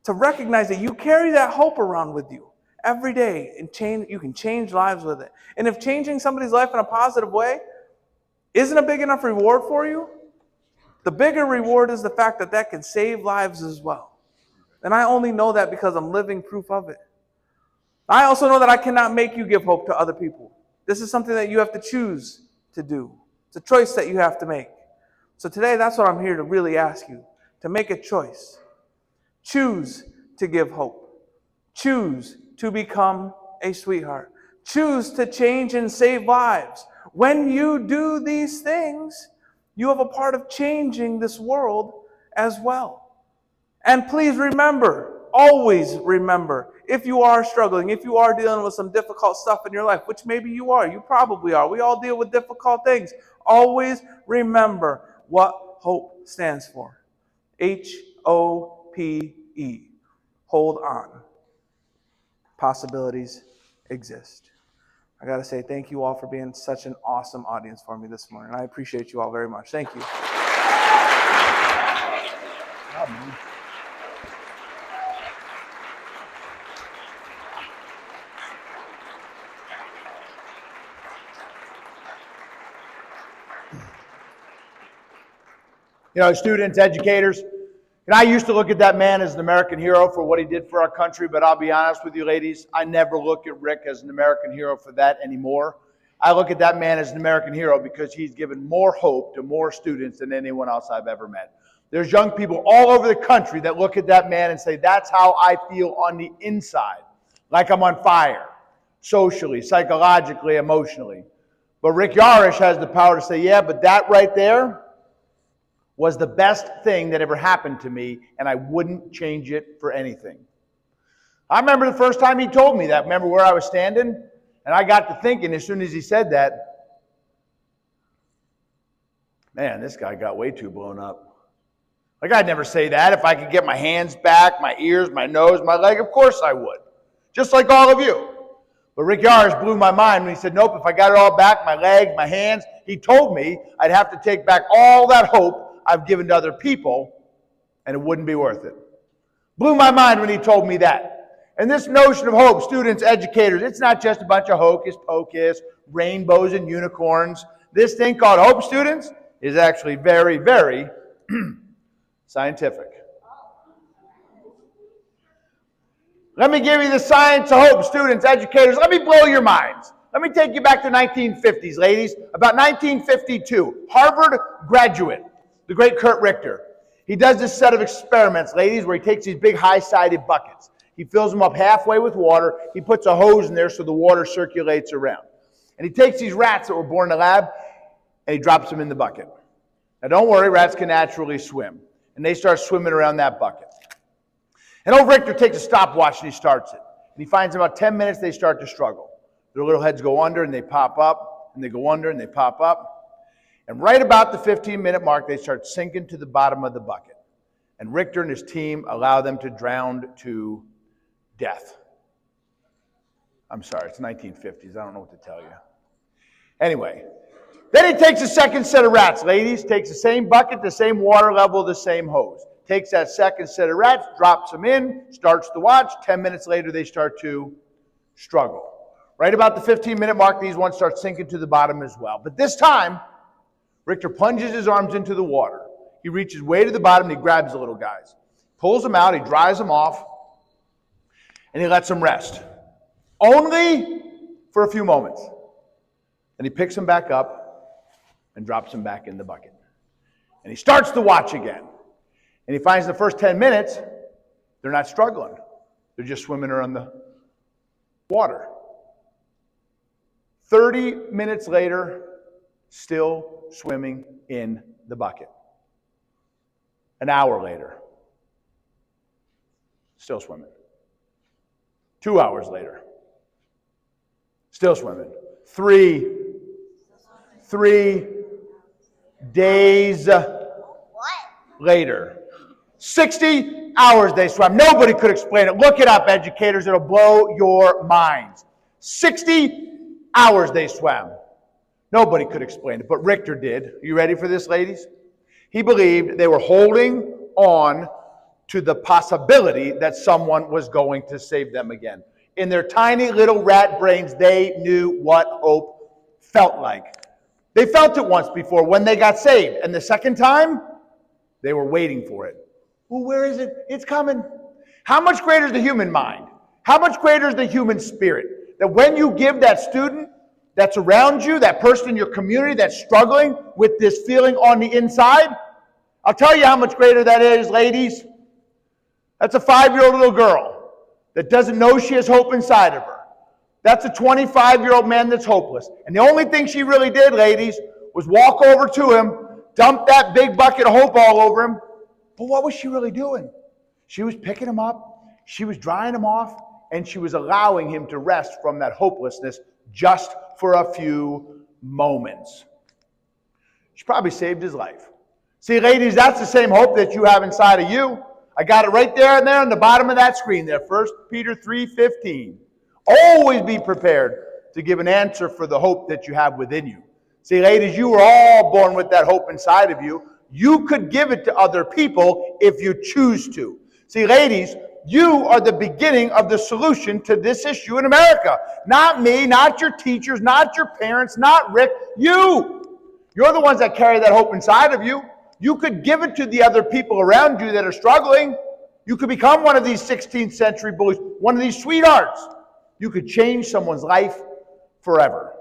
To recognize that you carry that hope around with you every day and you can change lives with it. And if changing somebody's life in a positive way isn't a big enough reward for you, the bigger reward is the fact that that can save lives as well. And I only know that because I'm living proof of it. I also know that I cannot make you give hope to other people. This is something that you have to choose to do. It's a choice that you have to make. So today, that's what I'm here to really ask you, to make a choice. Choose to give hope. Choose to become a sweetheart. Choose to change and save lives. When you do these things, you have a part of changing this world as well. And please remember, always remember, if you are struggling, if you are dealing with some difficult stuff in your life, which maybe you are, you probably are. We all deal with difficult things. Always remember what hope stands for. HOPE. Hold on. Possibilities exist. I got to say thank you all for being such an awesome audience for me this morning. I appreciate you all very much. Thank you. You know, students, educators, and I used to look at that man as an American hero for what he did for our country, but I'll be honest with you, ladies, I never look at Rick as an American hero for that anymore. I look at that man as an American hero because he's given more hope to more students than anyone else I've ever met. There's young people all over the country that look at that man and say, that's how I feel on the inside, like I'm on fire, socially, psychologically, emotionally. But Rick Yarish has the power to say, yeah, but that right there was the best thing that ever happened to me, and I wouldn't change it for anything. I remember the first time he told me that. Remember where I was standing? And I got to thinking as soon as he said that, man, this guy got way too blown up. Like, I'd never say that. If I could get my hands back, my ears, my nose, my leg, of course I would. Just like all of you. But Rick Yarish blew my mind when he said, nope, if I got it all back, my legs, my hands, he told me I'd have to take back all that hope I've given to other people, and it wouldn't be worth it. Blew my mind when he told me that. And this notion of hope, students, educators, it's not just a bunch of hocus pocus, rainbows and unicorns. This thing called hope, students, is actually very, very scientific. Let me give you the science of hope, students, educators. Let me blow your minds. Let me take you back to 1950s, ladies. About 1952, Harvard graduate, the great Kurt Richter. He does this set of experiments, ladies, where he takes these big high-sided buckets. He fills them up halfway with water. He puts a hose in there so the water circulates around. And he takes these rats that were born in the lab, and he drops them in the bucket. Now, don't worry, rats can naturally swim. And they start swimming around that bucket. And old Richter takes a stopwatch and he starts it. And he finds in about 10 minutes they start to struggle. Their little heads go under and they pop up, and they go under and they pop up. And right about the 15-minute mark, they start sinking to the bottom of the bucket. And Richter and his team allow them to drown to death. I'm sorry, it's 1950s. I don't know what to tell you. Anyway, then he takes a second set of rats, ladies, takes the same bucket, the same water level, the same hose. Takes that second set of rats, drops them in, starts the watch. 10 minutes later, they start to struggle. Right about the 15-minute mark, these ones start sinking to the bottom as well. But this time, Richter plunges his arms into the water. He reaches way to the bottom and he grabs the little guys. Pulls them out, he dries them off, and he lets them rest. Only for a few moments. Then he picks them back up and drops them back in the bucket. And he starts the watch again. And he finds the first 10 minutes, they're not struggling. They're just swimming around the water. 30 minutes later, still swimming in the bucket. An hour later, still swimming. 2 hours later, still swimming. Three days later. 60 hours they swam. Nobody could explain it. Look it up, educators. It'll blow your minds. 60 hours they swam. Nobody could explain it, but Richter did. Are you ready for this, ladies? He believed they were holding on to the possibility that someone was going to save them again. In their tiny little rat brains, they knew what hope felt like. They felt it once before when they got saved. And the second time, they were waiting for it. Well, where is it? It's coming. How much greater is the human mind? How much greater is the human spirit? That when you give that student that's around you, that person in your community that's struggling with this feeling on the inside, I'll tell you how much greater that is, ladies. That's a 5-year-old little girl that doesn't know she has hope inside of her. That's a 25-year-old man that's hopeless. And the only thing she really did, ladies, was walk over to him, dump that big bucket of hope all over him. But what was she really doing? She was picking him up, she was drying him off, and she was allowing him to rest from that hopelessness just for a few moments. She probably saved his life. See, ladies, that's the same hope that you have inside of you. I got it right there and there on the bottom of that screen there, 1 Peter 3:15. Always be prepared to give an answer for the hope that you have within you. See, ladies, you were all born with that hope inside of you. You could give it to other people if you choose to. See, ladies, you are the beginning of the solution to this issue in America. Not me, not your teachers, not your parents, not Rick. You. You're the ones that carry that hope inside of you. You could give it to the other people around you that are struggling. You could become one of these 16th century bullies, one of these sweethearts. You could change someone's life forever.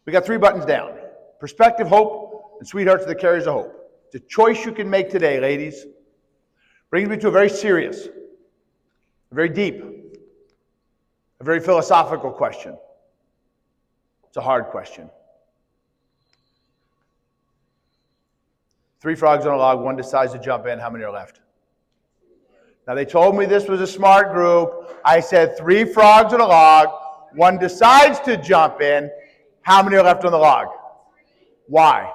We got 3 buttons down. Perspective, hope, and sweethearts that carries a hope. It's a choice you can make today, ladies. Brings me to a very serious, a very deep, a very philosophical question. It's a hard question. 3 frogs on a log, one decides to jump in. How many are left? Now, they told me this was a smart group. I said 3 frogs on a log, one decides to jump in. How many are left on the log? Why?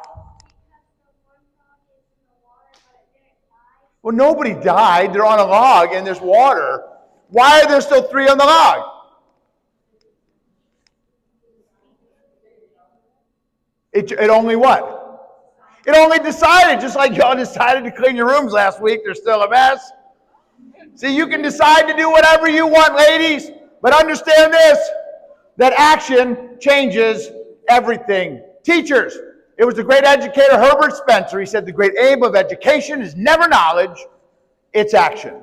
Well, nobody died. They're on a log and there's water. Why are there still 3 on the log? It only what? It only decided, just like y'all decided to clean your rooms last week, they're still a mess. See, you can decide to do whatever you want, ladies, but understand this, that action changes everything. Teachers, it was the great educator Herbert Spencer. He said the great aim of education is never knowledge, it's action.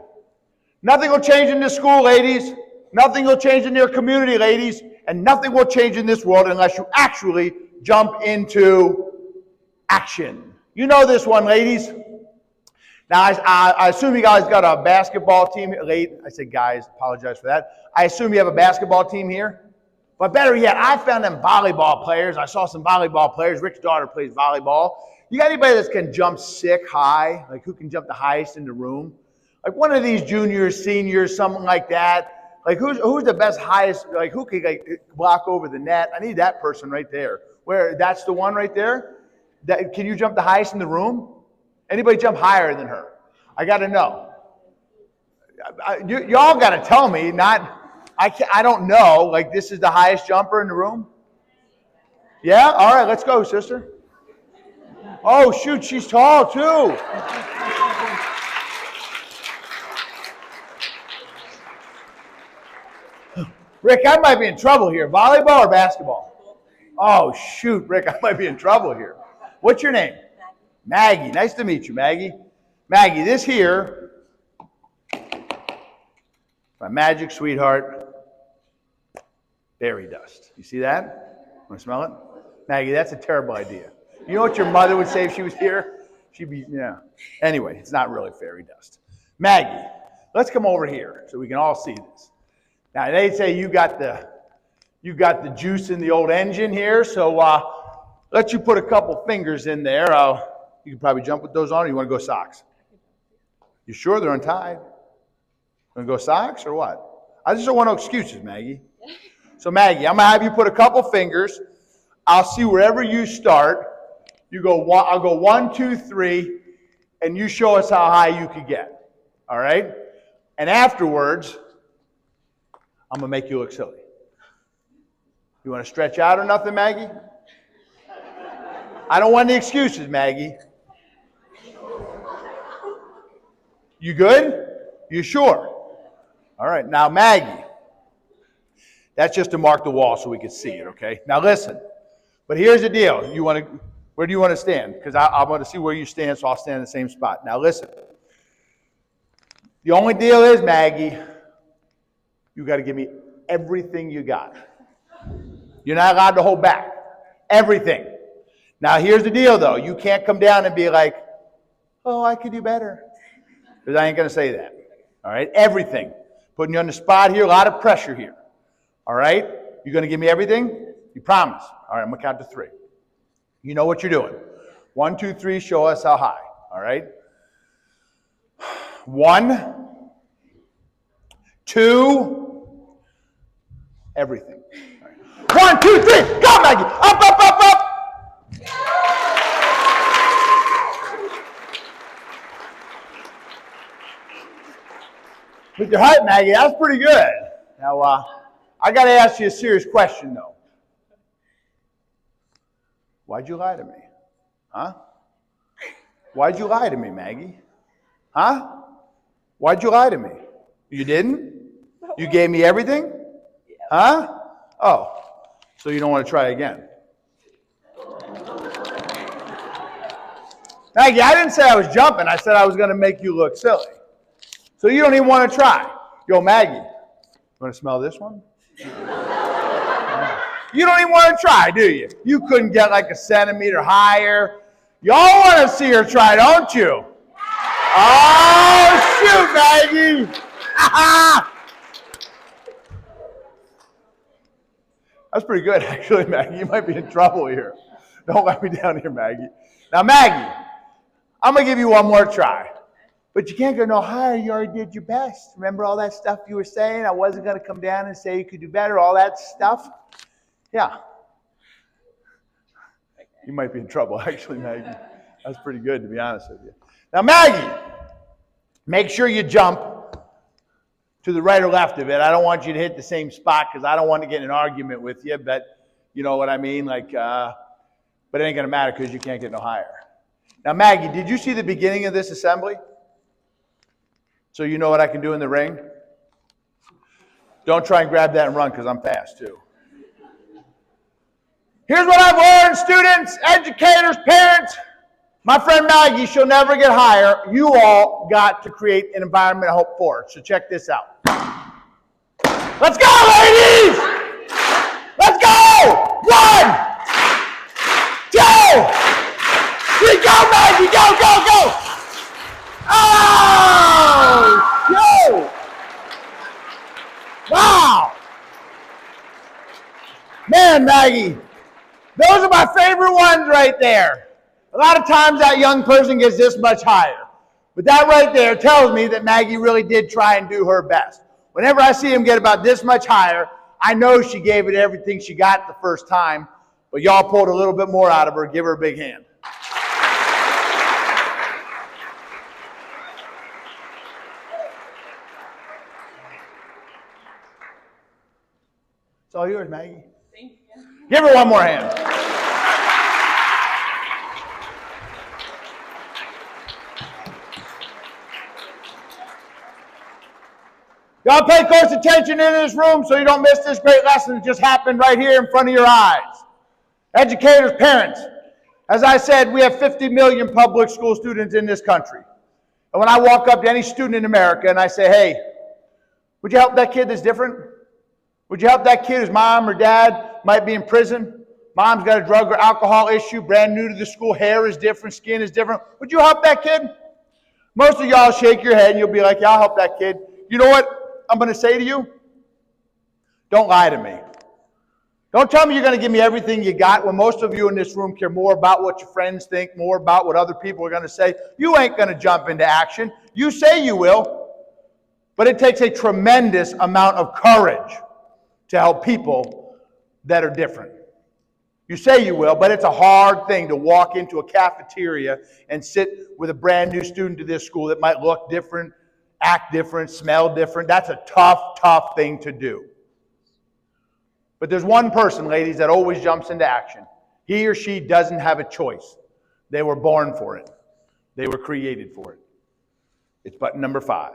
Nothing will change in this school, ladies. Nothing will change in your community, ladies. And nothing will change in this world unless you actually jump into action. You know this one, ladies. Now, I assume you guys got a basketball team. I said guys, apologize for that. I assume you have a basketball team here. But better yet, I found them volleyball players. I saw some volleyball players. Rick's daughter plays volleyball. You got anybody that can jump sick high? Like who can jump the highest in the room? Like one of these juniors, seniors, something like that. Like who's the best highest? Like who can block over the net? I need that person right there. Where that's the one right there. Can you jump the highest in the room? Anybody jump higher than her? I got to know. Y'all got to tell me. I don't know. Like this is the highest jumper in the room. Yeah. All right. Let's go, sister. Oh shoot, she's tall too. Rick, I might be in trouble here. Volleyball or basketball? Oh shoot, Rick, I might be in trouble here. What's your name? Maggie. Nice to meet you, Maggie. Maggie, this here, my magic sweetheart, berry dust. You see that? Want to smell it? Maggie, that's a terrible idea. You know what your mother would say if she was here? She'd be, yeah. Anyway, it's not really fairy dust. Maggie, let's come over here so we can all see this. Now, they say you got the juice in the old engine here, so let you put a couple fingers in there. You can probably jump with those on, or you want to go socks? You sure they're untied? Want to go socks or what? I just don't want no excuses, Maggie. So Maggie, I'm going to have you put a couple fingers. I'll see wherever you start. You go one, I'll go 1, 2, 3, and you show us how high you could get. All right? And afterwards, I'm going to make you look silly. You want to stretch out or nothing, Maggie? I don't want any excuses, Maggie. You good? You sure? All right. Now, Maggie, that's just to mark the wall so we can see it, okay? Now, listen. But here's the deal. Where do you want to stand? Because I want to see where you stand, so I'll stand in the same spot. Now, listen. The only deal is, Maggie, You got to give me everything you got. You're not allowed to hold back. Everything. Now, here's the deal, though. You can't come down and be like, oh, I could do better. Because I ain't going to say that. All right? Everything. Putting you on the spot here. A lot of pressure here. All right? You're going to give me everything? You promise. All right, I'm going to count to 3. You know what you're doing. 1, 2, 3, show us how high. All right? 1, 2, everything. All right. 1, 2, 3, go, Maggie! Up, up, up, up! With your height, Maggie, that's pretty good. Now, I got to ask you a serious question, though. Why'd you lie to me? Huh? Why'd you lie to me, Maggie? Huh? Why'd you lie to me? You didn't? You gave me everything? Huh? Oh, so you don't want to try again. Maggie, I didn't say I was jumping. I said I was going to make you look silly. So you don't even want to try. Yo, Maggie, you want to smell this one? You don't even want to try, do you? You couldn't get like a centimeter higher. Y'all want to see her try, don't you? Oh, shoot, Maggie. That's pretty good, actually, Maggie. You might be in trouble here. Don't let me down here, Maggie. Now, Maggie, I'm going to give you one more try. But you can't go no higher. You already did your best. Remember all that stuff you were saying? I wasn't going to come down and say you could do better, all that stuff? Yeah. You might be in trouble, actually, Maggie. That's pretty good, to be honest with you. Now, Maggie, make sure you jump to the right or left of it. I don't want you to hit the same spot because I don't want to get in an argument with you, but you know what I mean? Like, but it ain't going to matter because you can't get no higher. Now, Maggie, did you see the beginning of this assembly? So you know what I can do in the ring? Don't try and grab that and run because I'm fast too. Here's what I've learned, students, educators, parents. My friend Maggie, she'll never get higher. You all got to create an environment of hope for her. So check this out. Let's go, ladies! Let's go! 1, 2, 3, go, Maggie! Go, go, go! Oh! Yo! Wow! Man, Maggie, those are my favorite ones right there. A lot of times that young person gets this much higher. But that right there tells me that Maggie really did try and do her best. Whenever I see him get about this much higher, I know she gave it everything she got the first time, but y'all pulled a little bit more out of her. Give her a big hand. It's all yours, Maggie. Thank you. Give her one more hand. Y'all pay close attention in this room so you don't miss this great lesson that just happened right here in front of your eyes. Educators, parents, as I said, we have 50 million public school students in this country. And when I walk up to any student in America and I say, hey, would you help that kid that's different? Would you help that kid whose mom or dad might be in prison? Mom's got a drug or alcohol issue, brand new to the school, hair is different, skin is different. Would you help that kid? Most of y'all shake your head and you'll be like, yeah, I'll help that kid. You know what I'm going to say to you? Don't lie to me. Don't tell me you're going to give me everything you got when most of you in this room care more about what your friends think, more about what other people are going to say. You ain't going to jump into action. You say you will, but it takes a tremendous amount of courage to help people that are different. You say you will, but it's a hard thing to walk into a cafeteria and sit with a brand new student to this school that might look different, act different, smell different. That's a tough, tough thing to do. But there's one person, ladies, that always jumps into action. He or she doesn't have a choice. They were born for it. They were created for it. It's button number 5.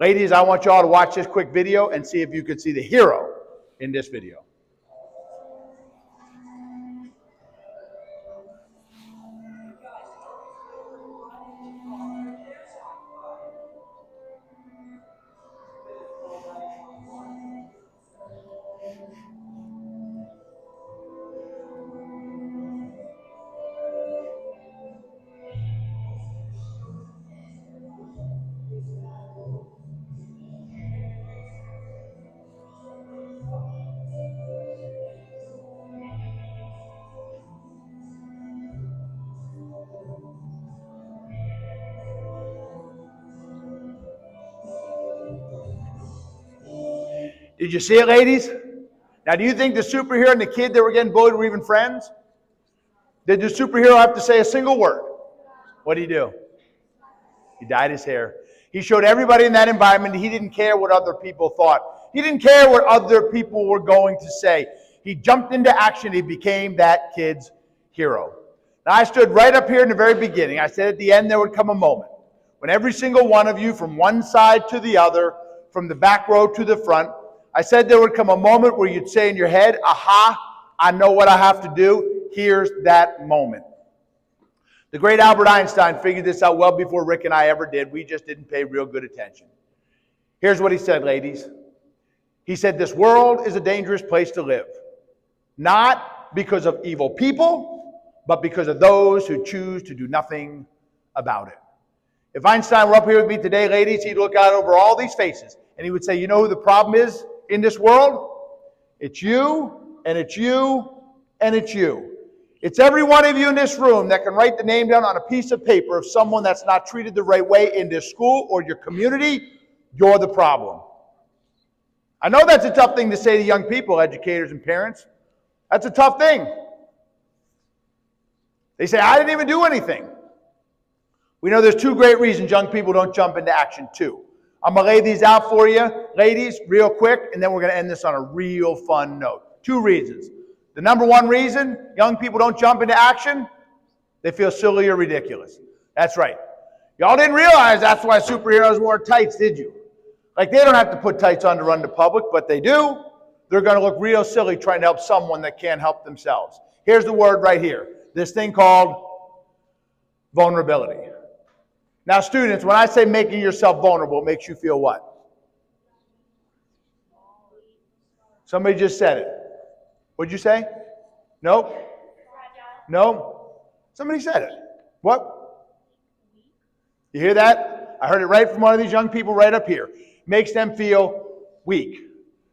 Ladies, I want you all to watch this quick video and see if you can see the hero in this video. Did you see it, ladies? Now, do you think the superhero and the kid that were getting bullied were even friends? Did the superhero have to say a single word? What did he do? He dyed his hair. He showed everybody in that environment he didn't care what other people thought. He didn't care what other people were going to say. He jumped into action. He became that kid's hero. Now, I stood right up here in the very beginning. I said at the end there would come a moment when every single one of you, from one side to the other, from the back row to the front, I said there would come a moment where you'd say in your head, aha, I know what I have to do. Here's that moment. The great Albert Einstein figured this out well before Rick and I ever did. We just didn't pay real good attention. Here's what he said, ladies. He said, this world is a dangerous place to live. Not because of evil people, but because of those who choose to do nothing about it. If Einstein were up here with me today, ladies, he'd look out over all these faces and he would say, you know who the problem is in this world? It's you, and it's you, and it's you. It's every one of you in this room that can write the name down on a piece of paper of someone that's not treated the right way in this school or your community. You're the problem. I know that's a tough thing to say to young people, educators and parents. That's a tough thing. They say, I didn't even do anything. We know there's two great reasons young people don't jump into action too. I'm going to lay these out for you, ladies, real quick, and then we're going to end this on a real fun note. Two reasons. The number one reason young people don't jump into action, they feel silly or ridiculous. That's right. Y'all didn't realize that's why superheroes wore tights, did you? Like, they don't have to put tights on to run the public, but they do. They're going to look real silly trying to help someone that can't help themselves. Here's the word right here. This thing called vulnerability. Now, students, when I say making yourself vulnerable, it makes you feel what? Somebody just said it. What'd you say? Nope. No. Somebody said it. What? You hear that? I heard it right from one of these young people right up here. Makes them feel weak.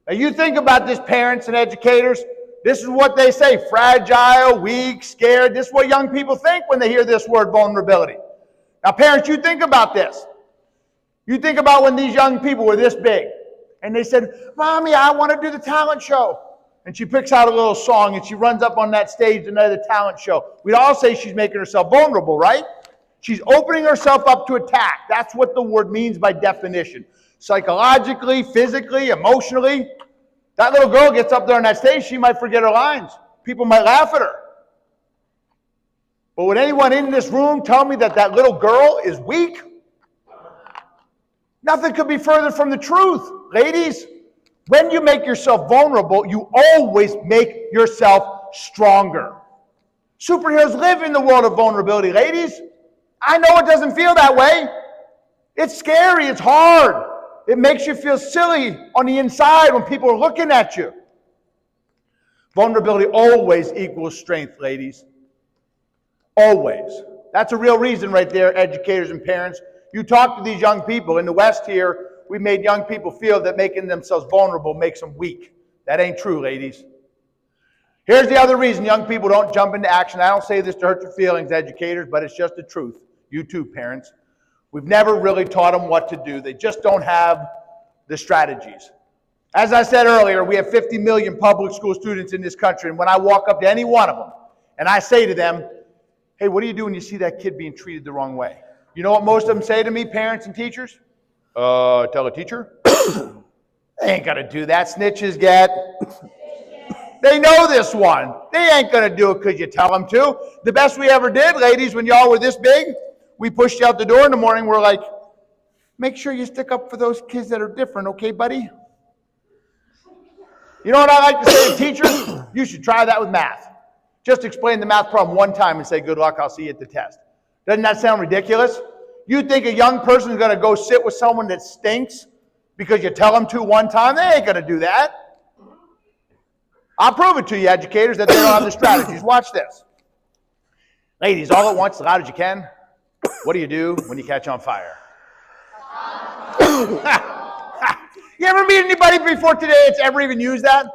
Now you think about this, parents and educators. This is what they say. Fragile, weak, scared. This is what young people think when they hear this word vulnerability. Now parents, you think about this. You think about when these young people were this big. And they said, Mommy, I want to do the talent show. And she picks out a little song and she runs up on that stage and the talent show. We'd all say she's making herself vulnerable, right? She's opening herself up to attack. That's what the word means by definition. Psychologically, physically, emotionally. That little girl gets up there on that stage, she might forget her lines. People might laugh at her. But would anyone in this room tell me that that little girl is weak? Nothing could be further from the truth. Ladies, when you make yourself vulnerable, you always make yourself stronger. Superheroes live in the world of vulnerability, ladies. I know it doesn't feel that way. It's scary, it's hard. It makes you feel silly on the inside when people are looking at you. Vulnerability always equals strength, ladies. Always. That's a real reason right there, educators and parents. You talk to these young people. In the West here, we made young people feel that making themselves vulnerable makes them weak. That ain't true, ladies. Here's the other reason young people don't jump into action. I don't say this to hurt your feelings, educators, but it's just the truth. You too, parents. We've never really taught them what to do. They just don't have the strategies. As I said earlier, we have 50 million public school students in this country, and when I walk up to any one of them and I say to them, hey, what do you do when you see that kid being treated the wrong way? You know what most of them say to me, parents and teachers? Tell a teacher. They ain't gonna do that. Snitches get. They know this one. They ain't gonna do it because you tell them to. The best we ever did, ladies, when y'all were this big, we pushed you out the door in the morning. We're like, make sure you stick up for those kids that are different, okay, buddy? You know what I like to say to teachers? You should try that with math. Just explain the math problem one time and say, good luck, I'll see you at the test. Doesn't that sound ridiculous? You think a young person is going to go sit with someone that stinks because you tell them to one time? They ain't going to do that. I'll prove it to you, educators, that they don't have the strategies. Watch this. Ladies, all at once, as loud as you can. What do you do when you catch on fire? You ever meet anybody before today that's ever even used that?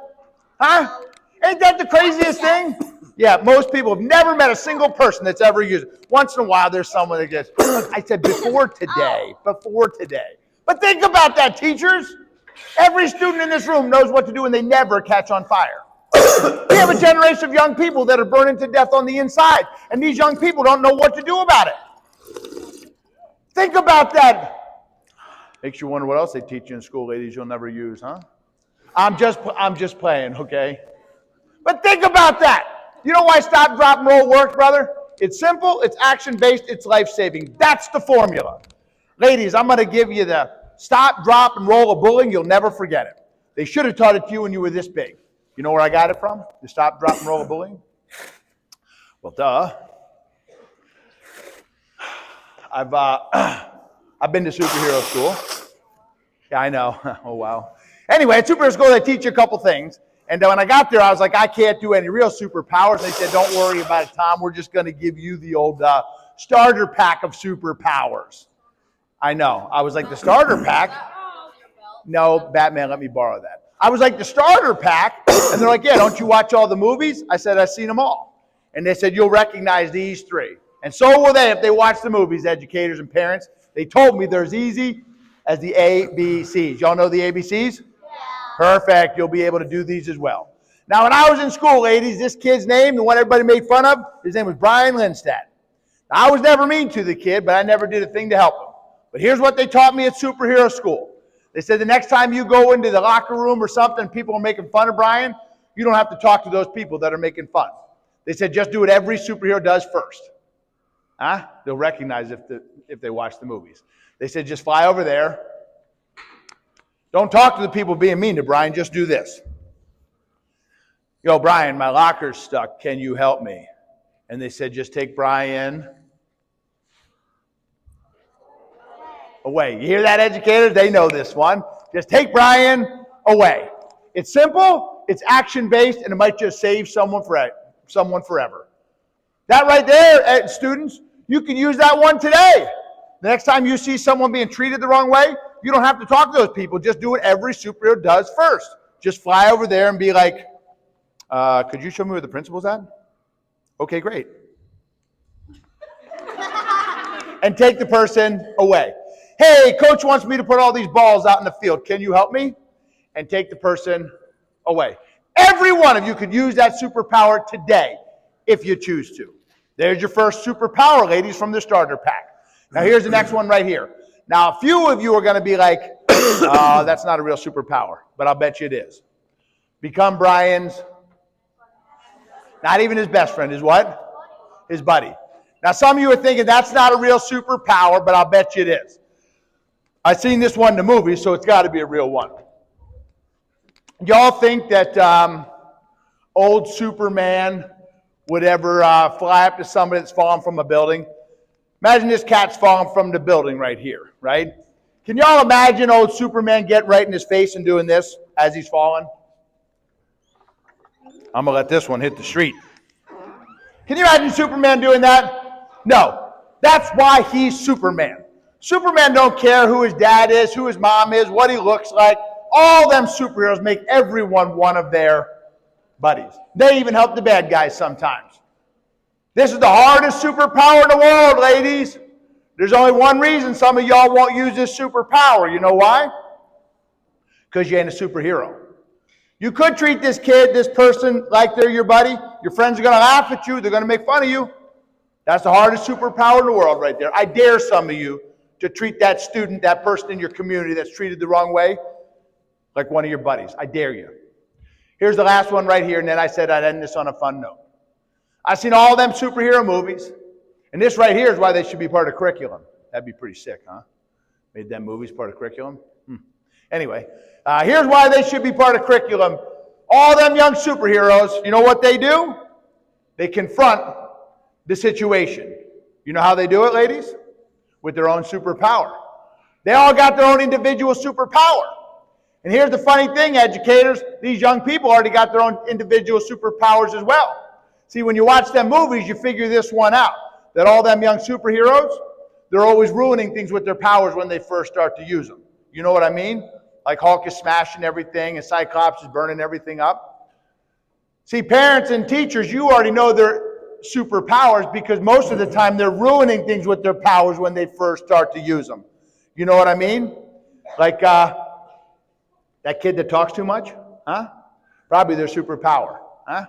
Huh? Ain't that the craziest thing? Yeah, most people have never met a single person that's ever used it. Once in a while, there's someone that gets, I said before today. But think about that, teachers. Every student in this room knows what to do and they never catch on fire. We have a generation of young people that are burning to death on the inside, and these young people don't know what to do about it. Think about that. Makes you wonder what else they teach you in school, ladies, you'll never use, huh? I'm just playing, okay? But think about that. You know why stop, drop, and roll works, brother? It's simple, it's action-based, it's life-saving. That's the formula. Ladies, I'm going to give you the stop, drop, and roll of bullying. You'll never forget it. They should have taught it to you when you were this big. You know where I got it from? The stop, drop, and roll of bullying? Well, duh. I've been to superhero school. Yeah, I know. Oh, wow. Anyway, at superhero school, they teach you a couple things. And when I got there, I was like, I can't do any real superpowers. They said, don't worry about it, Tom. We're just going to give you the old starter pack of superpowers. I know. I was like, the starter pack? No, Batman let me borrow that. I was like, the starter pack? And they're like, yeah, don't you watch all the movies? I said, I've seen them all. And they said, you'll recognize these three. And so will they if they watch the movies, educators and parents. They told me they're as easy as the ABCs. Y'all know the ABCs? Yeah. Perfect. You'll be able to do these as well. Now, when I was in school, ladies, this kid's name, the one everybody made fun of, his name was Brian Lindstad. Now, I was never mean to the kid, but I never did a thing to help him. But here's what they taught me at superhero school. They said the next time you go into the locker room or something, people are making fun of Brian, you don't have to talk to those people that are making fun. They said just do what every superhero does first. Huh? They'll recognize if they watch the movies. They said just fly over there. Don't talk to the people being mean to Brian, just do this. Yo, Brian, my locker's stuck. Can you help me? And they said just take Brian away. You hear that, educators? They know this one. Just take Brian away. It's simple, it's action-based, and it might just save someone forever. That right there, students, you can use that one today. The next time you see someone being treated the wrong way, you don't have to talk to those people. Just do what every superhero does first. Just fly over there and be like, could you show me where the principal's at? Okay, great. And take the person away. Hey, coach wants me to put all these balls out in the field. Can you help me? And take the person away. Every one of you could use that superpower today if you choose to. There's your first superpower, ladies, from the starter pack. Now, here's the next one right here. Now, a few of you are going to be like, that's not a real superpower, but I'll bet you it is. Become Brian's, not even his best friend, his what? His buddy. Now, some of you are thinking that's not a real superpower, but I'll bet you it is. I've seen this one in the movies, so it's got to be a real one. Y'all think that old Superman would ever fly up to somebody that's fallen from a building? Imagine this cat's falling from the building right here, right? Can y'all imagine old Superman getting right in his face and doing this as he's falling? I'm going to let this one hit the street. Can you imagine Superman doing that? No. That's why he's Superman. Superman don't care who his dad is, who his mom is, what he looks like. All them superheroes make everyone one of their buddies. They even help the bad guys sometimes. This is the hardest superpower in the world, ladies. There's only one reason some of y'all won't use this superpower. You know why? Because you ain't a superhero. You could treat this kid, this person, like they're your buddy. Your friends are going to laugh at you. They're going to make fun of you. That's the hardest superpower in the world right there. I dare some of you to treat that student, that person in your community that's treated the wrong way, like one of your buddies. I dare you. Here's the last one right here, and then I said I'd end this on a fun note. I've seen all them superhero movies, and this right here is why they should be part of curriculum. That'd be pretty sick, huh? Made them movies part of curriculum? Anyway, here's why they should be part of curriculum. All them young superheroes, you know what they do? They confront the situation. You know how they do it, ladies? With their own superpower. They all got their own individual superpower. And here's the funny thing, educators. These young people already got their own individual superpowers as well. See, when you watch them movies, you figure this one out. That all them young superheroes, they're always ruining things with their powers when they first start to use them. You know what I mean? Like Hulk is smashing everything and Cyclops is burning everything up. See, parents and teachers, you already know their superpowers because most of the time they're ruining things with their powers when they first start to use them. You know what I mean? Like, That kid that talks too much? Huh? Probably their superpower. Huh?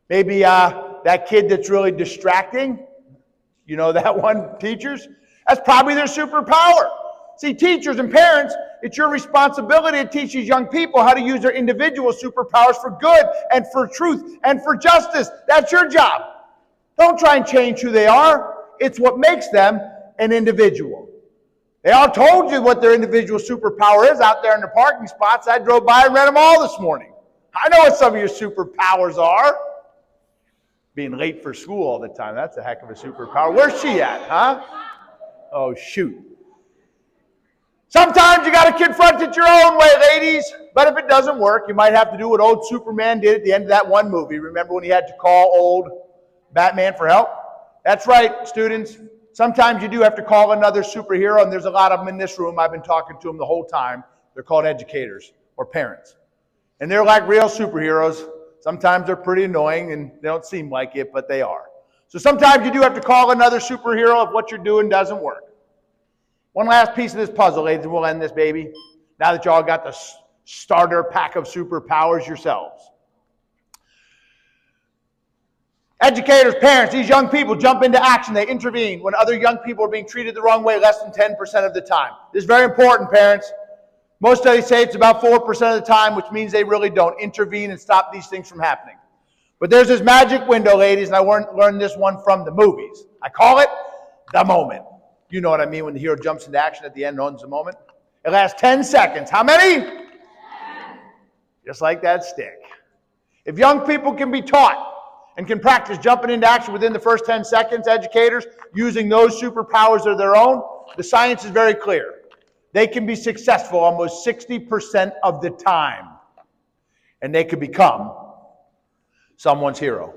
Maybe that kid that's really distracting. You know that one, teachers? That's probably their superpower. See, teachers and parents, it's your responsibility to teach these young people how to use their individual superpowers for good and for truth and for justice. That's your job. Don't try and change who they are. It's what makes them an individual. They all told you what their individual superpower is out there in the parking spots. I drove by and read them all this morning. I know what some of your superpowers are. Being late for school all the time, that's a heck of a superpower. Where's she at, huh? Oh, shoot. Sometimes you got to confront it your own way, ladies. But if it doesn't work, you might have to do what old Superman did at the end of that one movie. Remember when he had to call old Batman for help? That's right, students. Sometimes you do have to call another superhero, and there's a lot of them in this room. I've been talking to them the whole time. They're called educators or parents. And they're like real superheroes. Sometimes they're pretty annoying, and they don't seem like it, but they are. So sometimes you do have to call another superhero if what you're doing doesn't work. One last piece of this puzzle, ladies, and we'll end this baby. Now that y'all got the starter pack of superpowers yourselves. Educators, parents, these young people jump into action. They intervene when other young people are being treated the wrong way less than 10% of the time. This is very important, parents. Most studies say it's about 4% of the time, which means they really don't intervene and stop these things from happening. But there's this magic window, ladies, and I learned this one from the movies. I call it the moment. You know what I mean when the hero jumps into action at the end and owns the moment? It lasts 10 seconds. How many? 10. Just like that stick. If young people can be taught and can practice jumping into action within the first 10 seconds, educators, using those superpowers of their own, the science is very clear. They can be successful almost 60% of the time. And they could become someone's hero.